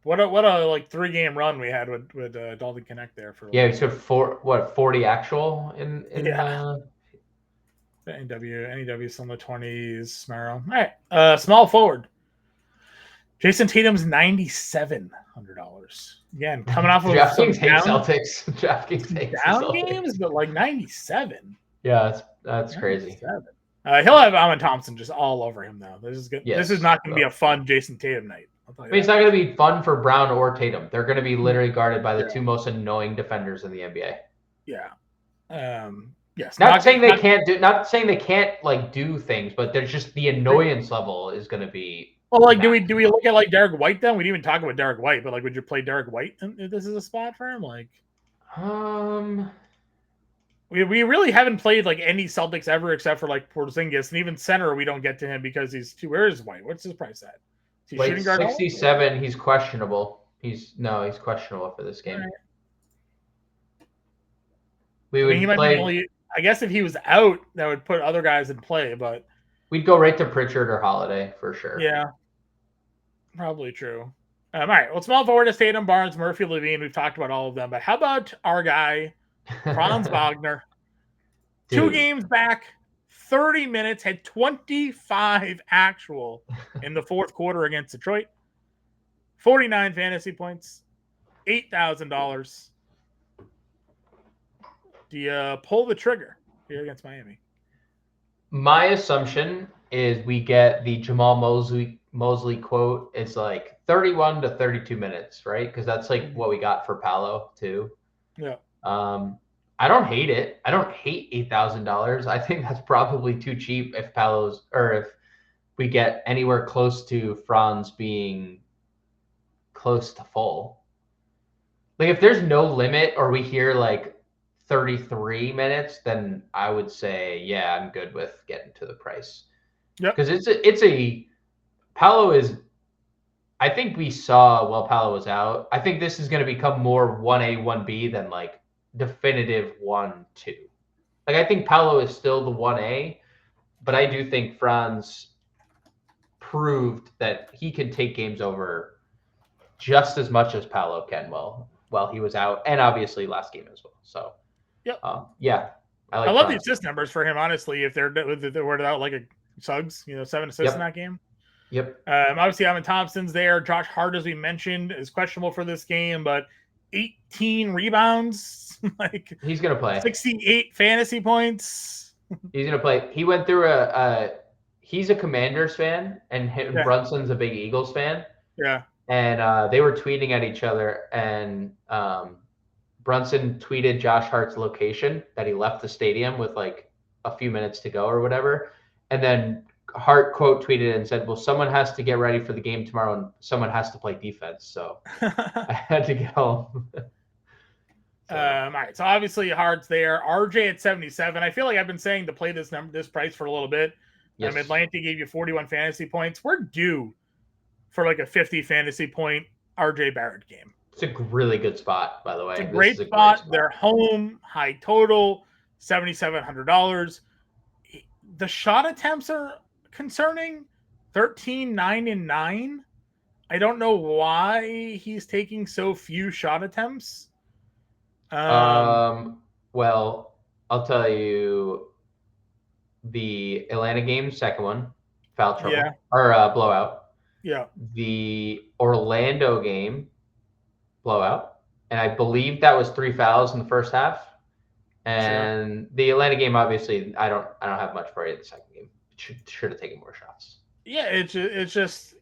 what a 3-game run we had with Dalton Knecht there for. Yeah, he scored 40 actual in NEW's on the 20s. Smaro. All right, small forward. Jason Tatum's $9,700. Again, coming off of DraftKings hates Celtics. DraftKings hates down games, but 97. Yeah, that's crazy. He'll have Amon Thompson just all over him though. This is good. Yes, this is not going to be a fun Jason Tatum night. It's not going to be fun for Brown or Tatum. They're going to be literally guarded by the two most annoying defenders in the NBA. Yeah. Yes. Not saying they can't like do things, but there's just the annoyance level is going to be. Well, like, do we look at like Derek White then? We didn't even talk about Derek White, but like, would you play Derek White if this is a spot for him? Like, we really haven't played like any Celtics ever except for like Porzingis, and even center we don't get to him because he's too. Where is White? What's his price at? Is he like shooting guard? 67. He's questionable. He's questionable for this game. Right. We would he might be only. I guess if he was out, that would put other guys in play, but we'd go right to Pritchard or Holiday for sure. Yeah, probably true. All right. Well, small forward is Tatum, Barnes, Murphy, Levine. We've talked about all of them, but how about our guy, Franz Wagner? 2 games back, 30 minutes, had 25 actual in the fourth quarter against Detroit. 49 fantasy points, $8,000. Do you pull the trigger here against Miami? My assumption is we get the Jamal Mosley quote. It's like 31 to 32 minutes, right? Because that's like what we got for Paolo too. Yeah. I don't hate it. I don't hate $8,000. I think that's probably too cheap if if we get anywhere close to Franz being close to full. Like if there's no limit or we hear like 33 minutes, then I would say, yeah, I'm good with getting to the price. Yeah. Because Paolo is, I think we saw while Paolo was out, I think this is going to become more 1A, 1B than like definitive 1-2. Like I think Paolo is still the 1A, but I do think Franz proved that he can take games over just as much as Paolo can while he was out, and obviously last game as well. So yeah, I love the assist numbers for him. Honestly, if they're without like a Suggs, 7 assists in that game. Yep. Obviously, Ivan Thompson's there. Josh Hart, as we mentioned, is questionable for this game, but 18 rebounds, like he's gonna play. 68 fantasy points. He's gonna play. He went through he's a Commanders fan, and Brunson's a big Eagles fan. Yeah. And they were tweeting at each other, and Brunson tweeted Josh Hart's location that he left the stadium with like a few minutes to go or whatever. And then Hart quote tweeted and said, well, someone has to get ready for the game tomorrow and someone has to play defense. So I had to get home. All right. So obviously Hart's there. RJ at 77. I feel like I've been saying to play this price for a little bit. Yes. Atlanta gave you 41 fantasy points. We're due for like a 50 fantasy point RJ Barrett game. It's a really good spot, by the way. It's a great spot. They're home, high total, $7,700. The shot attempts are concerning. 13, 9, and 9. I don't know why he's taking so few shot attempts. Well, I'll tell you, the Atlanta game, second one, foul trouble or blowout. Yeah. The Orlando game, blowout, and I believe that was 3 fouls in the first half. And the Atlanta game, obviously, I don't have much for you in the second game. Should have taken more shots. Yeah, it's just,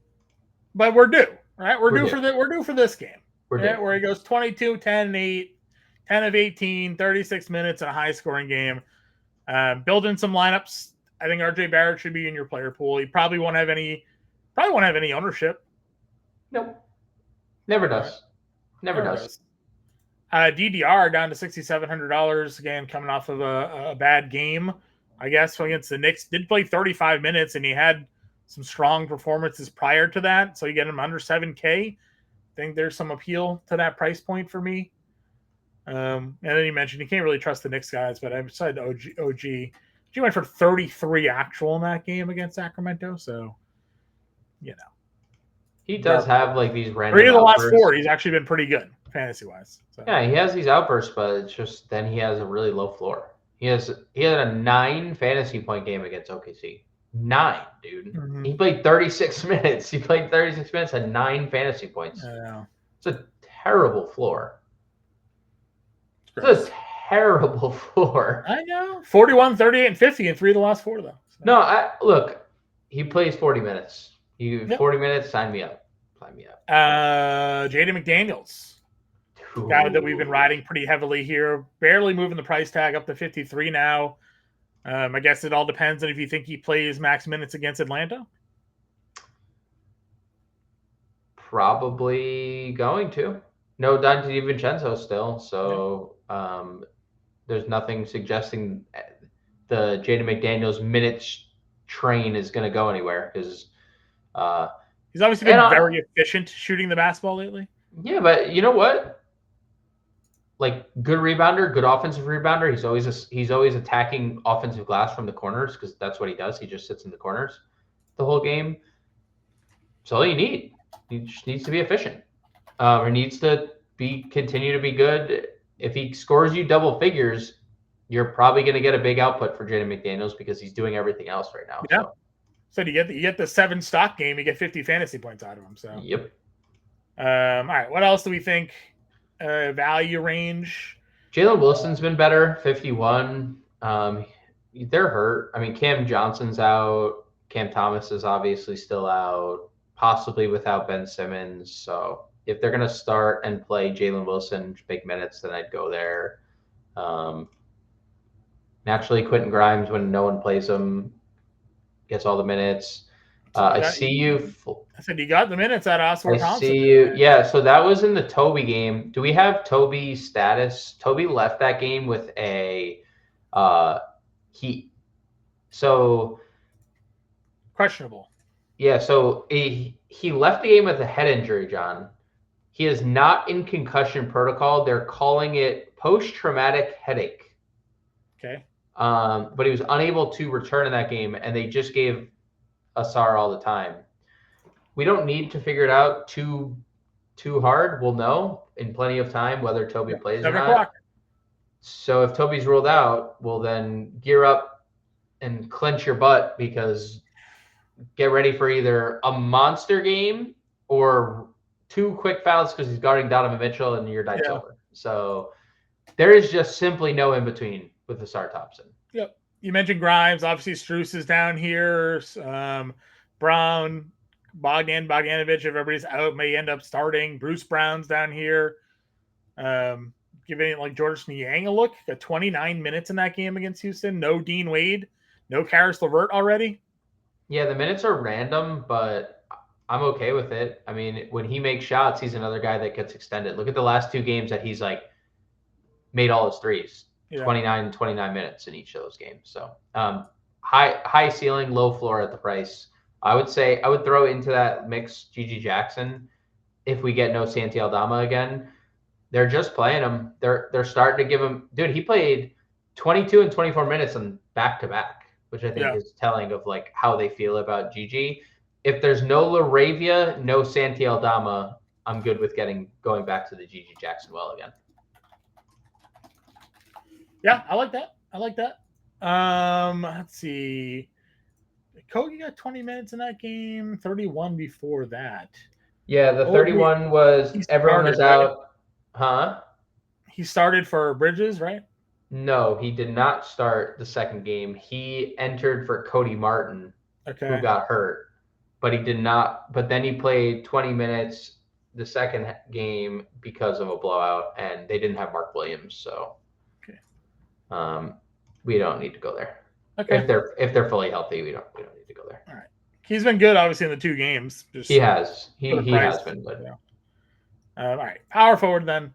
but we're due, right? We're due for this game, where he goes 22, 10, and 8, 10 of 18, 36 minutes in a high scoring game. Build in some lineups. I think RJ Barrett should be in your player pool. He probably won't have any ownership. Nope. Never does. Never does. DDR down to $6,700 again, coming off of a bad game, I guess, against the Knicks. Did play 35 minutes, and he had some strong performances prior to that. So you get him under 7K. I think there's some appeal to that price point for me. And then you mentioned you can't really trust the Knicks guys, but I decided OG. He went for 33 actual in that game against Sacramento. So, he does have like these random. 3 of the last 4, he's actually been pretty good fantasy wise. So. Yeah, he has these outbursts, but it's just then he has a really low floor. He had a 9 fantasy point game against OKC. 9, dude. Mm-hmm. He played 36 minutes. He played 36 minutes and 9 fantasy points. It's a terrible floor. It's a terrible floor. I know. 41, 38, and 50 in 3 of the last 4, though. So. No, look, he plays 40 minutes. 40 minutes, sign me up. Jaden McDaniels. guy that we've been riding pretty heavily here, barely moving the price tag up to 53 now. I guess it all depends on if you think he plays max minutes against Atlanta. Probably going to. No Dante DiVincenzo still, so there's nothing suggesting the Jaden McDaniels minutes train is going to go anywhere because he's obviously been very efficient shooting the basketball lately. Yeah, but you know what? Like good rebounder, good offensive rebounder. He's always attacking offensive glass from the corners because that's what he does. He just sits in the corners the whole game. That's all you need. He just needs to be efficient. Or needs to continue to be good. If he scores you double figures, you're probably going to get a big output for Jaden McDaniels because he's doing everything else right now. Yeah. So you get the 7 stock game, you get 50 fantasy points out of him. So yep. All right. What else do we think? Value range. Jalen Wilson's been better, 51. They're hurt. I mean, Cam Johnson's out. Cam Thomas is obviously still out, possibly without Ben Simmons. So if they're going to start and play Jalen Wilson big minutes, then I'd go there. Naturally, Quentin Grimes, when no one plays him, gets all the minutes. I see you. I said you got the minutes at Oscar Thompson. I see you. Yeah, so that was in the Toby game. Do we have Toby's status? Toby left that game with a questionable. Yeah, so he left the game with a head injury, John. He is not in concussion protocol. They're calling it post-traumatic headache. Okay. But he was unable to return in that game, and they just gave Asar all the time. We don't need to figure it out too hard. We'll know in plenty of time whether Toby plays or not. So if Toby's ruled out, we'll then gear up and clench your butt because get ready for either a monster game or 2 quick fouls because he's guarding Donovan Mitchell and your night's over. So there is just simply no in between with Asar Thompson. Yep. You mentioned Grimes. Obviously, Strus is down here. Brown, Bogdanovich, if everybody's out, may end up starting. Bruce Brown's down here. Giving like George Niang a look. Got 29 minutes in that game against Houston. No Dean Wade. No Karis LeVert already. Yeah, the minutes are random, but I'm okay with it. I mean, when he makes shots, he's another guy that gets extended. Look at the last 2 games that he's like made all his threes. 29 minutes in each of those games. So high ceiling, low floor at the price. I would say I would throw into that mix Gigi Jackson if we get no Santi Aldama again. They're just playing him. They're starting to give him. Dude, he played 22 and 24 minutes on back-to-back, which I think is telling of like how they feel about Gigi. If there's no LaRavia, no Santi Aldama, I'm good with going back to the Gigi Jackson well again. Yeah, I like that. Let's see. Kogi got 20 minutes in that game, 31 before that. Yeah, the 31 was everyone was out. Huh? He started for Bridges, right? No, he did not start the second game. He entered for Cody Martin, who got hurt. But he did not. But then he played 20 minutes the second game because of a blowout, and they didn't have Mark Williams, so we don't need to go there. Okay. If they're fully healthy, we don't need to go there. All right. He's been good, obviously, in the 2 games. He has. He has been good. Yeah. All right. Power forward then.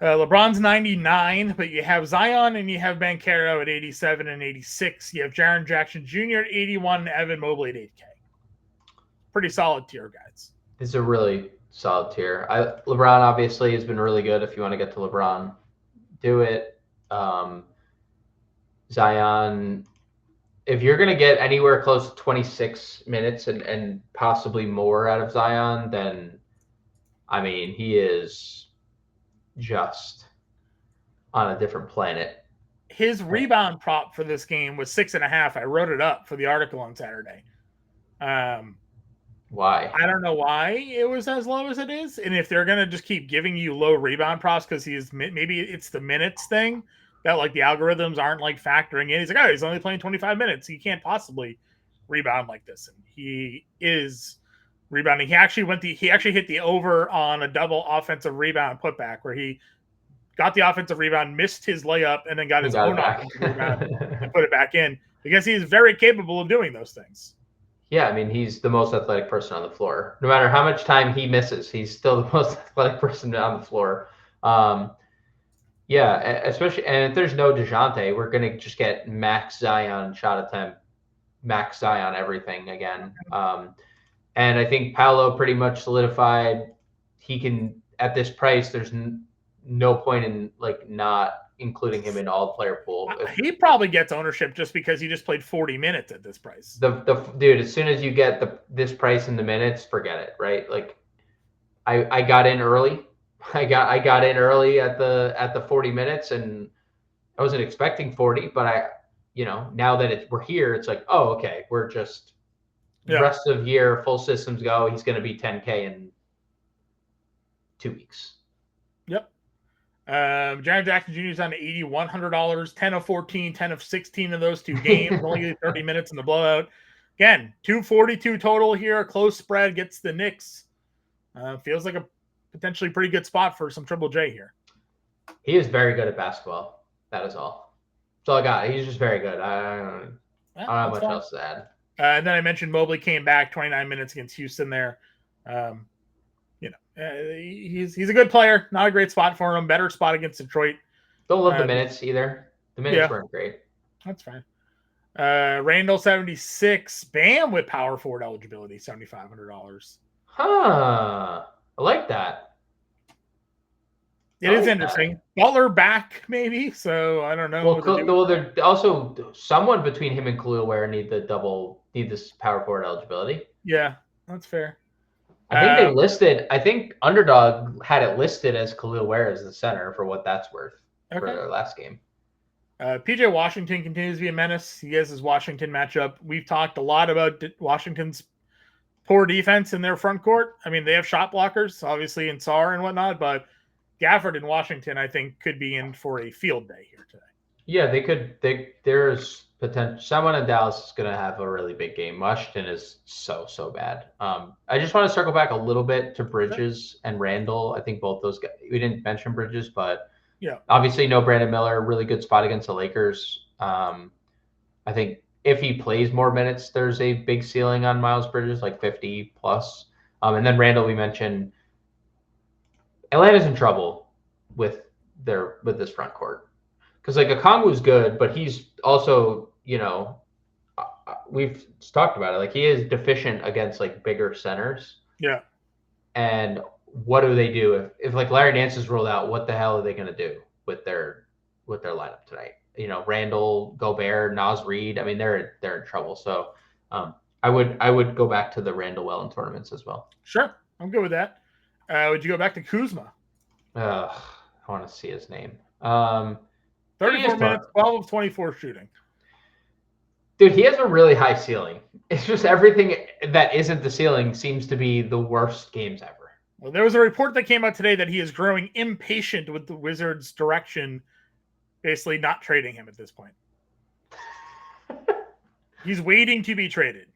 LeBron's 99, but you have Zion and you have Banchero at 87 and 86. You have Jaren Jackson Jr. at 81 and Evan Mobley at 8K. Pretty solid tier, guys. It's a really solid tier. LeBron obviously has been really good. If you want to get to LeBron, do it. Zion, if you're going to get anywhere close to 26 minutes and possibly more out of Zion, then, I mean, he is just on a different planet. His rebound prop for this game was 6.5. I wrote it up for the article on Saturday. Why? I don't know why it was as low as it is. And if they're going to just keep giving you low rebound props because maybe it's the minutes thing that like the algorithms aren't like factoring in. He's like, oh, he's only playing 25 minutes. He can't possibly rebound like this. And he is rebounding. He actually hit the over on a double offensive rebound putback where he got the offensive rebound, missed his layup, and then got his own offensive rebound and put it back in because he's very capable of doing those things. Yeah, I mean, he's the most athletic person on the floor. No matter how much time he misses, he's still the most athletic person on the floor. Yeah, especially, and if there's no DeJounte, we're going to just get max Zion shot attempt, max Zion everything again. And I think Paolo pretty much solidified. He can, at this price, there's no point in like not including him in all player pool. He probably gets ownership just because he just played 40 minutes at this price. The dude, as soon as you get this price in the minutes, forget it, right? Like I got in early. I got in early at the 40 minutes, and I wasn't expecting 40, but now that we're here, it's like, oh, okay, we're just rest of year, full systems go. He's going to be 10K in 2 weeks. Yep. Jaron Jackson Jr. is on to $8,100, 10 of 14, 10 of 16 of those 2 games, only 30 minutes in the blowout. Again, 242 total here, a close spread gets the Knicks. Feels like a potentially pretty good spot for some Triple J here. He is very good at basketball. That is all. That's all I got. He's just very good. I don't have much else to add. And then I mentioned Mobley came back 29 minutes against Houston there. He's a good player. Not a great spot for him. Better spot against Detroit. Don't love the minutes either. The minutes weren't great. That's fine. Randall 76. Bam with power forward eligibility, $7,500. Huh. I like that. It is interesting. Butler back, maybe. So I don't know. Well, there's also someone between him and Khalil Ware need this power forward eligibility. Yeah, that's fair. I think Underdog had it listed as Khalil Ware as the center for what that's worth for their last game. PJ Washington continues to be a menace. He has his Washington matchup. We've talked a lot about Washington's poor defense in their front court. I mean, they have shot blockers, obviously, in Sarr and whatnot, but Gafford in Washington, I think, could be in for a field day here today. Yeah, they could. There's potential. Someone in Dallas is going to have a really big game. Washington is so bad. I just want to circle back a little bit to Bridges and Randall. I think both those guys. We didn't mention Bridges, but obviously no Brandon Miller. Really good spot against the Lakers. I think if he plays more minutes, there's a big ceiling on Miles Bridges, like 50 plus. And then Randall, we mentioned. Atlanta's in trouble with this front court. Because like Okongwu's good, but he's also, we've talked about it. Like he is deficient against like bigger centers. Yeah. And what do they do if like Larry Nance is rolled out? What the hell are they going to do with their lineup tonight? Randall, Gobert, Naz Reid. I mean, they're in trouble. So I would go back to the Randall Wellen tournaments as well. Sure, I'm good with that. Would you go back to Kuzma? I want to see his name. 34 minutes, 12 of 24 shooting. Dude, he has a really high ceiling. It's just everything that isn't the ceiling seems to be the worst games ever. Well, there was a report that came out today that he is growing impatient with the Wizards' direction, basically not trading him at this point. He's waiting to be traded.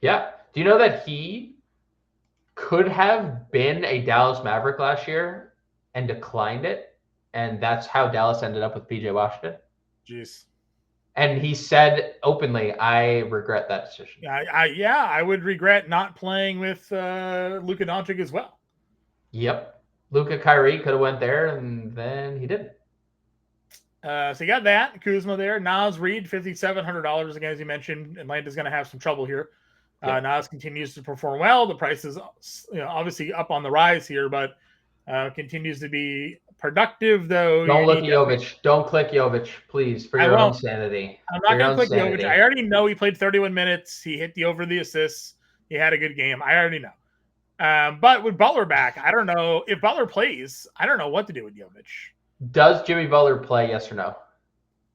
Yeah. Do you know that he could have been a Dallas Maverick last year and declined it? And that's how Dallas ended up with PJ Washington. Jeez. And he said openly, I regret that decision. I would regret not playing with Luka Doncic as well. Yep. Luka Kyrie could have went there, and then he didn't. So you got that. Kuzma there. Naz Reid, $5,700. Again, as you mentioned, Atlanta's going to have some trouble here. Yep. Naz continues to perform well. The price is obviously up on the rise here, but continues to be productive, though. Don't look at Jovic. Don't click Jovic, please, for your own sanity. I'm not going to click Jovic. I already know he played 31 minutes. He hit the over the assists. He had a good game. I already know. But with Butler back, I don't know. If Butler plays, I don't know what to do with Jovic. Does Jimmy Butler play, yes or no?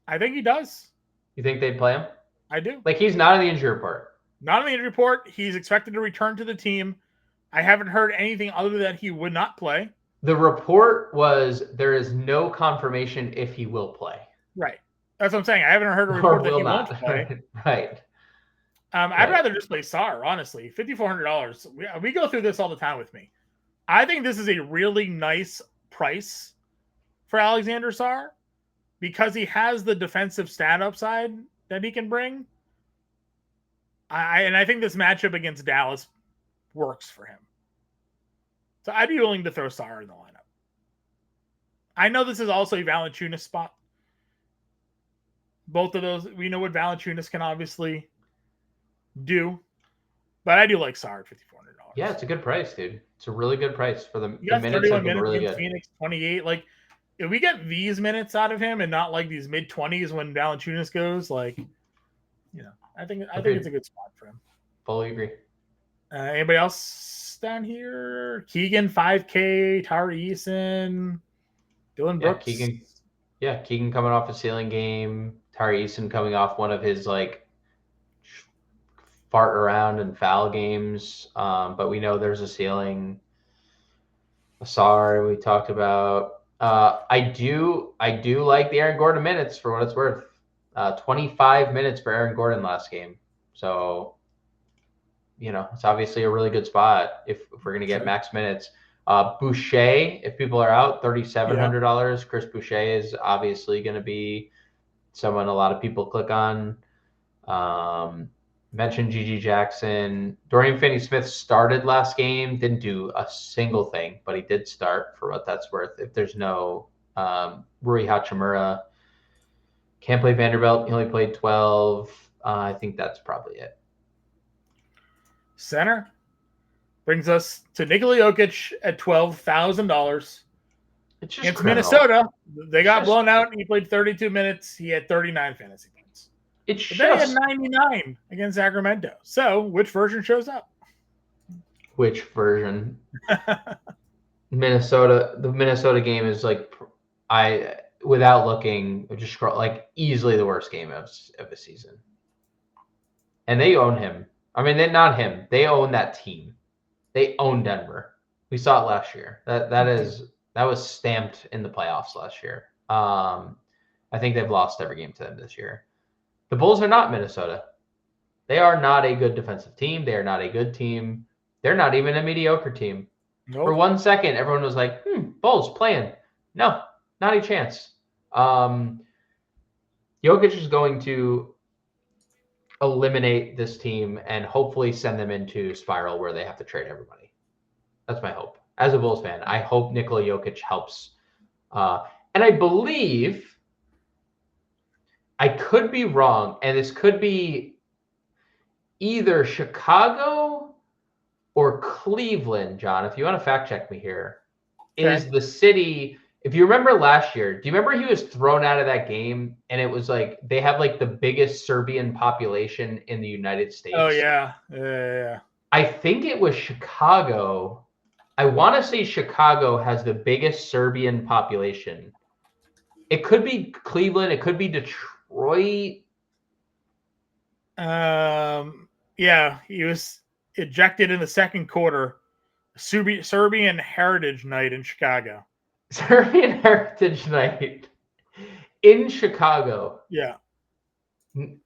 I think he does. You think they'd play him? I do. Like, he's not on the injury report. Not on the injury report. He's expected to return to the team. I haven't heard anything other than that he would not play. The report was there is no confirmation if he will play. Right. That's what I'm saying. I haven't heard a report that he won't play. Right. I'd rather just play Sarr, honestly. $5,400. We go through this all the time with me. I think this is a really nice price for Alexander Sarr because he has the defensive stat upside that he can bring. I think this matchup against Dallas works for him. So I'd be willing to throw Sarr in the lineup. I know this is also a Valanciunas spot. Both of those, we know what Valanciunas can obviously do, but I do like Sarr at $5,400. Yeah, it's a good price, dude. It's a really good price for the minutes. 31 minutes really against good. Phoenix, 28. Like, if we get these minutes out of him and not like these mid-20s when Valanciunas goes, like, I think it's a good spot for him. Fully agree. Anybody else down here? Keegan, 5K, Tari Eason, Dylan Brooks. Keegan coming off a ceiling game. Tari Eason coming off one of his like fart around and foul games. But we know there's a ceiling. Sarr we talked about. I do like the Aaron Gordon minutes for what it's worth. 25 minutes for Aaron Gordon last game. So, it's obviously a really good spot if we're going to get max minutes. Boucher, if people are out, $3,700. Yeah. Chris Boucher is obviously going to be someone a lot of people click on. Mentioned Gigi Jackson. Dorian Finney-Smith started last game, didn't do a single thing, but he did start for what that's worth. If there's no Rui Hachimura, can't play Vanderbilt. He only played 12. I think that's probably it. Center brings us to Nikola Jokic at $12,000. It's Minnesota. They got blown out, and he played 32 minutes. He had 39 fantasy points. They had 99 against Sacramento. So, which version shows up? Which version? Minnesota. The Minnesota game is without looking, just easily the worst game of the season. And they own him. I mean, they're not him. They own that team. They own Denver. We saw it last year. That was stamped in the playoffs last year. I think they've lost every game to them this year. The Bulls are not Minnesota. They are not a good defensive team. They are not a good team. They're not even a mediocre team. Nope. For 1 second, everyone was like, Bulls playing. No, not a chance. Jokic is going to eliminate this team and hopefully send them into a spiral where they have to trade everybody. That's my hope. As a Bulls fan, I hope Nikola Jokic helps. And I believe, I could be wrong, and this could be either Chicago or Cleveland, John, if you want to fact check me here, is the city. If you remember last year, do you remember he was thrown out of that game and it was like they have like the biggest Serbian population in the United States? Oh, yeah. Yeah. I think it was Chicago. I want to say Chicago has the biggest Serbian population. It could be Cleveland. It could be Detroit. Yeah, he was ejected in the second quarter. Serbian Heritage Night in Chicago. Serbian Heritage Night in Chicago. Yeah.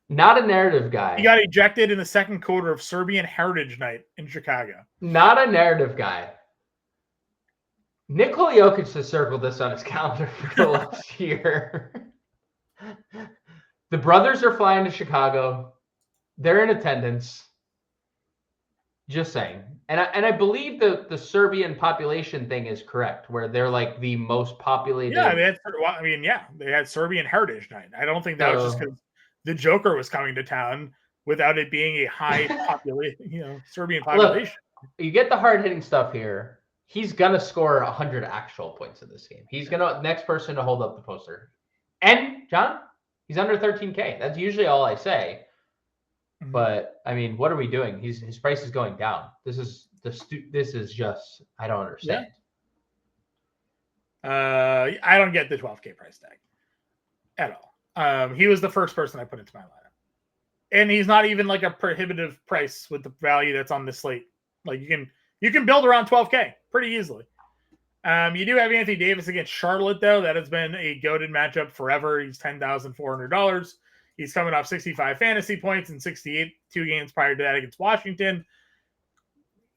Not a narrative guy. He got ejected in the second quarter of Serbian Heritage Night in Chicago. Not a narrative guy. Nikola Jokic has circled this on his calendar for the last year. The brothers are flying to Chicago. They're in attendance. Just saying. And I believe the Serbian population thing is correct, where they're like the most populated. Yeah, they had Serbian Heritage Night. I don't think that was just because the Joker was coming to town without it being a high population, Serbian population. Look, you get the hard-hitting stuff here. He's gonna score 100 actual points in this game. He's gonna next person to hold up the poster. And John, he's under 13K. That's usually all I say. But I mean, what are we doing? His price is going down. This is just I don't understand. Yeah. I don't get the 12K price tag at all. He was the first person I put into my lineup, and he's not even like a prohibitive price with the value that's on the slate. Like you can build around 12K pretty easily. You do have Anthony Davis against Charlotte though. That has been a goated matchup forever. He's $10,400. He's coming off 65 fantasy points and 68 2 games prior to that against Washington.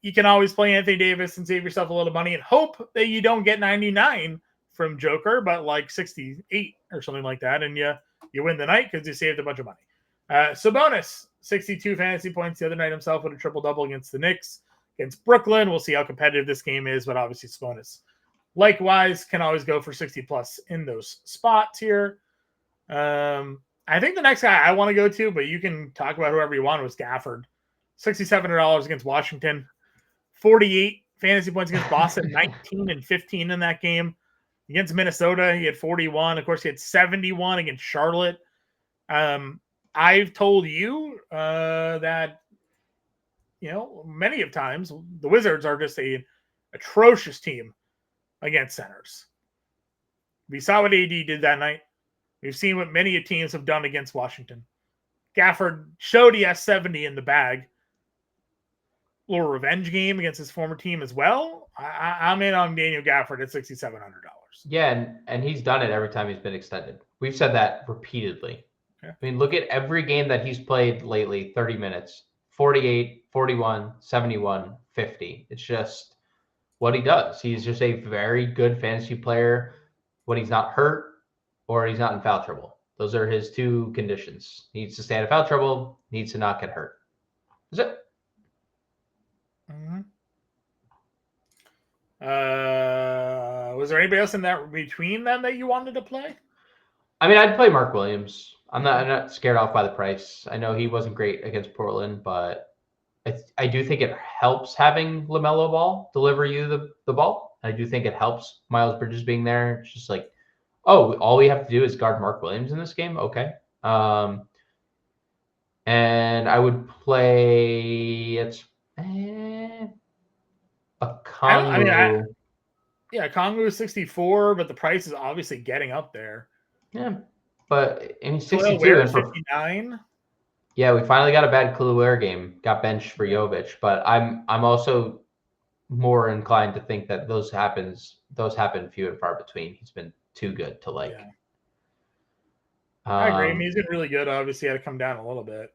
You can always play Anthony Davis and save yourself a little money and hope that you don't get 99 from Joker, but like 68 or something like that, and you win the night because you saved a bunch of money. Sabonis, 62 fantasy points the other night himself with a triple-double against the Knicks. Against Brooklyn, we'll see how competitive this game is, but obviously Sabonis likewise can always go for 60-plus in those spots here. I think the next guy I want to go to, but you can talk about whoever you want, was Gafford. $6,700 against Washington. 48 fantasy points against Boston, 19 and 15 in that game. Against Minnesota, he had 41. Of course, he had 71 against Charlotte. I've told you that, many of times the Wizards are just a atrocious team against centers. We saw what AD did that night. We've seen what many teams have done against Washington. Gafford showed he has 70 in the bag. Little revenge game against his former team as well. I'm in on Daniel Gafford at $6,700. Yeah, and he's done it every time he's been extended. We've said that repeatedly. Okay. I mean, look at every game that he's played lately, 30 minutes, 48, 41, 71, 50. It's just what he does. He's just a very good fantasy player when he's not hurt or he's not in foul trouble. Those are his two conditions. Needs to stay out of foul trouble, needs to not get hurt. That's it. Mm-hmm. Was there anybody else in that between them that you wanted to play? I mean, I'd play Mark Williams. I'm not scared off by the price. I know he wasn't great against Portland, but I do think it helps having LaMelo Ball deliver you the ball. I do think it helps Miles Bridges being there. It's just like, oh, all we have to do is guard Mark Williams in this game. Okay. And I would play a Congo. Congo is 64, but the price is obviously getting up there. Yeah, but in 62 and 59. Yeah, we finally got a bad Kluwer game. Got benched for Jovic, but I'm also more inclined to think that those happen few and far between. He's been too good to like. Yeah. I agree. I mean, he's been really good. Obviously, had to come down a little bit.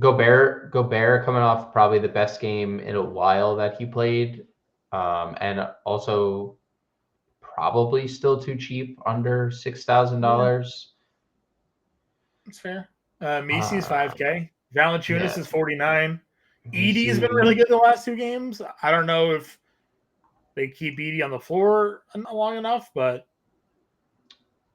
Gobert coming off probably the best game in a while that he played, and also probably still too cheap, under $6,000. That's fair. Misi's 5K. Valanciunas is 49. Edie has been really good the last two games. I don't know if they keep Edie on the floor long enough, but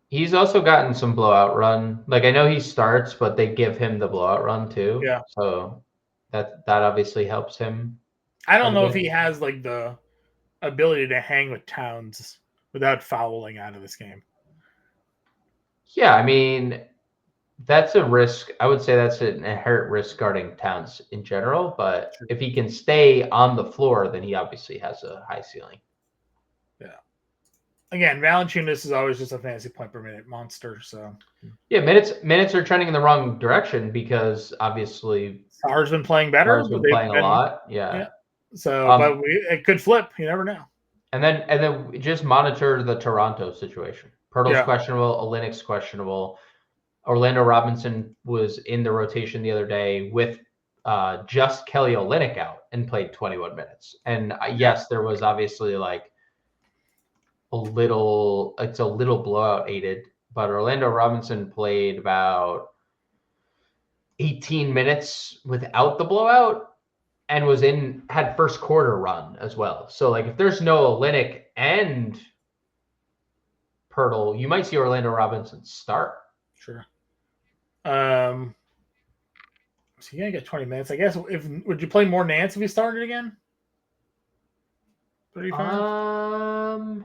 he's also gotten some blowout run. Like, I know he starts, but they give him the blowout run too. Yeah. So that obviously helps him. I don't know if he has like the ability to hang with Towns without fouling out of this game. Yeah, I mean, that's a risk. I would say that's an inherent risk guarding Towns in general. But if he can stay on the floor, then he obviously has a high ceiling. Yeah. Again, Valanciunas is always just a fantasy point per minute monster. So yeah, minutes are trending in the wrong direction because obviously Sarr's been playing better. Sarr's been playing a lot. Yeah. So, but it could flip. You never know. And then just monitor the Toronto situation. Pirtle's questionable. Olynyk's questionable. Orlando Robinson was in the rotation the other day with just Kelly Olynyk out and played 21 minutes. And yes, there was obviously like it's a little blowout aided, but Orlando Robinson played about 18 minutes without the blowout and had first quarter run as well. So like if there's no Olynyk and Pirtle, you might see Orlando Robinson start. Sure. So you're gonna get 20 minutes. I guess would you play more Nance if he started again? 35?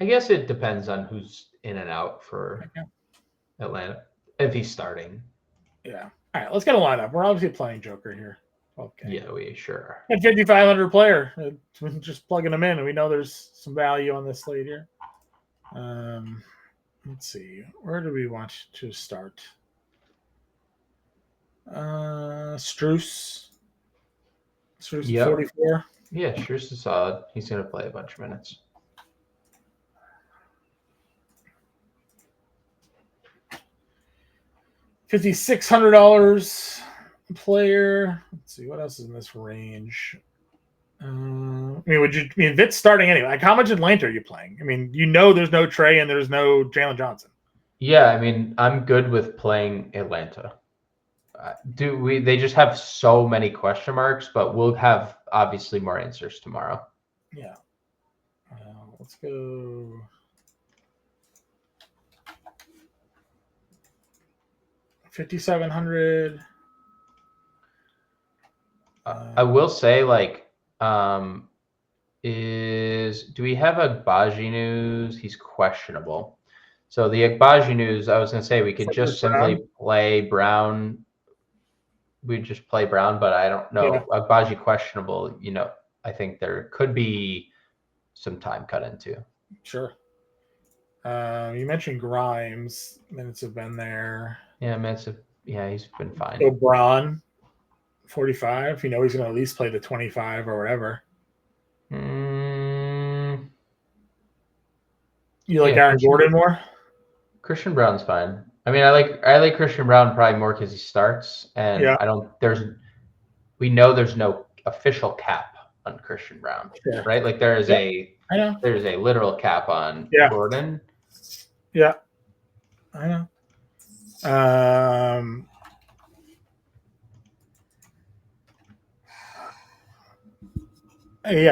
I guess it depends on who's in and out for Atlanta if he's starting. Yeah. All right, let's get a lineup. We're obviously playing Joker here. Okay. Yeah, we sure are. At 5,500 player, just plugging them in, and we know there's some value on this slate here. Let's see. Where do we want to start? Strus. Strus yep. 44. Yeah, Strus is solid. He's going to play a bunch of minutes. $5,600 a player. Let's see what else is in this range. I mean, Vit's starting anyway. Like, how much Atlanta are you playing? I mean, there's no Trey and there's no Jalen Johnson. Yeah, I mean, I'm good with playing Atlanta. They just have so many question marks, but we'll have obviously more answers tomorrow. Yeah. Let's go. $5,700. I will say, like, do we have Agbaji news? He's questionable. So the Agbaji news, I was going to say we could just simply play Brown. We'd just play Brown, but I don't know. Yeah. Agbaji questionable, I think there could be some time cut into. Sure. You mentioned Grimes. Minutes have been there. Yeah, he's been fine. So Braun, 45. He's going to at least play the 25 or whatever. You like Aaron Gordon more? Christian Brown's fine. I mean, I like Christian Brown probably more because he starts, and we know there's no official cap on Christian Brown, right? Like there's a literal cap on Gordon. Yeah, I know.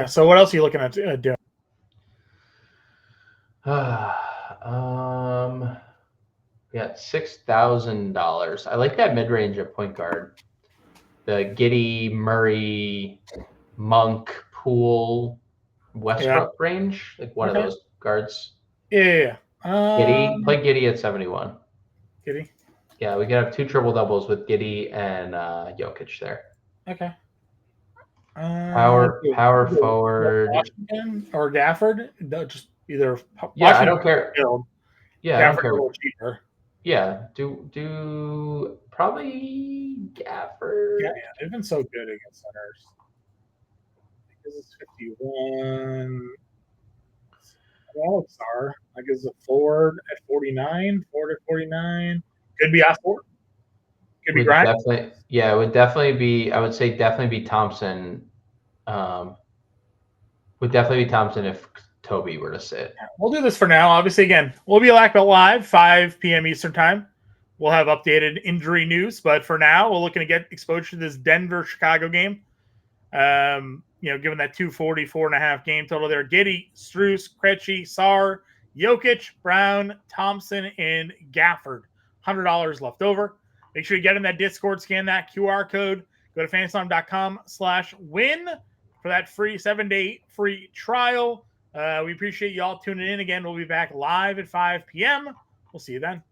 So what else are you looking at doing? We got $6,000. I like that mid-range at point guard. The Giddey, Murray, Monk, Poole, Westbrook range, like one of those guards. Yeah. Giddey, play Giddey at 71. Giddey. Yeah, we could have 2 triple doubles with Giddey and Jokic there. Okay. Power forward. Washington or Gafford? No, just either. Yeah, I don't care. Yeah, Gafford a little cheaper. Yeah, do probably Gafford. Yeah, they've been so good against centers. Because it's 51. Alex R. I guess a forward at 49, 49. Could be off forward. Could be Grimes. It would definitely be. I would say definitely be Thompson. Would definitely be Thompson if Toby were to sit. We'll do this for now. Obviously, again, we'll be live 5 p.m. Eastern time. We'll have updated injury news, but for now, we're looking to get exposure to this Denver-Chicago game. Given that 244.5 game total there, Giddey, Strus, Krejci, Sarr, Jokic, Brown, Thompson, and Gafford. $100 left over. Make sure you get in that Discord, scan that QR code. Go to fantasy.com/win for that free 7-day free trial. We appreciate you all tuning in again. We'll be back live at 5 p.m. We'll see you then.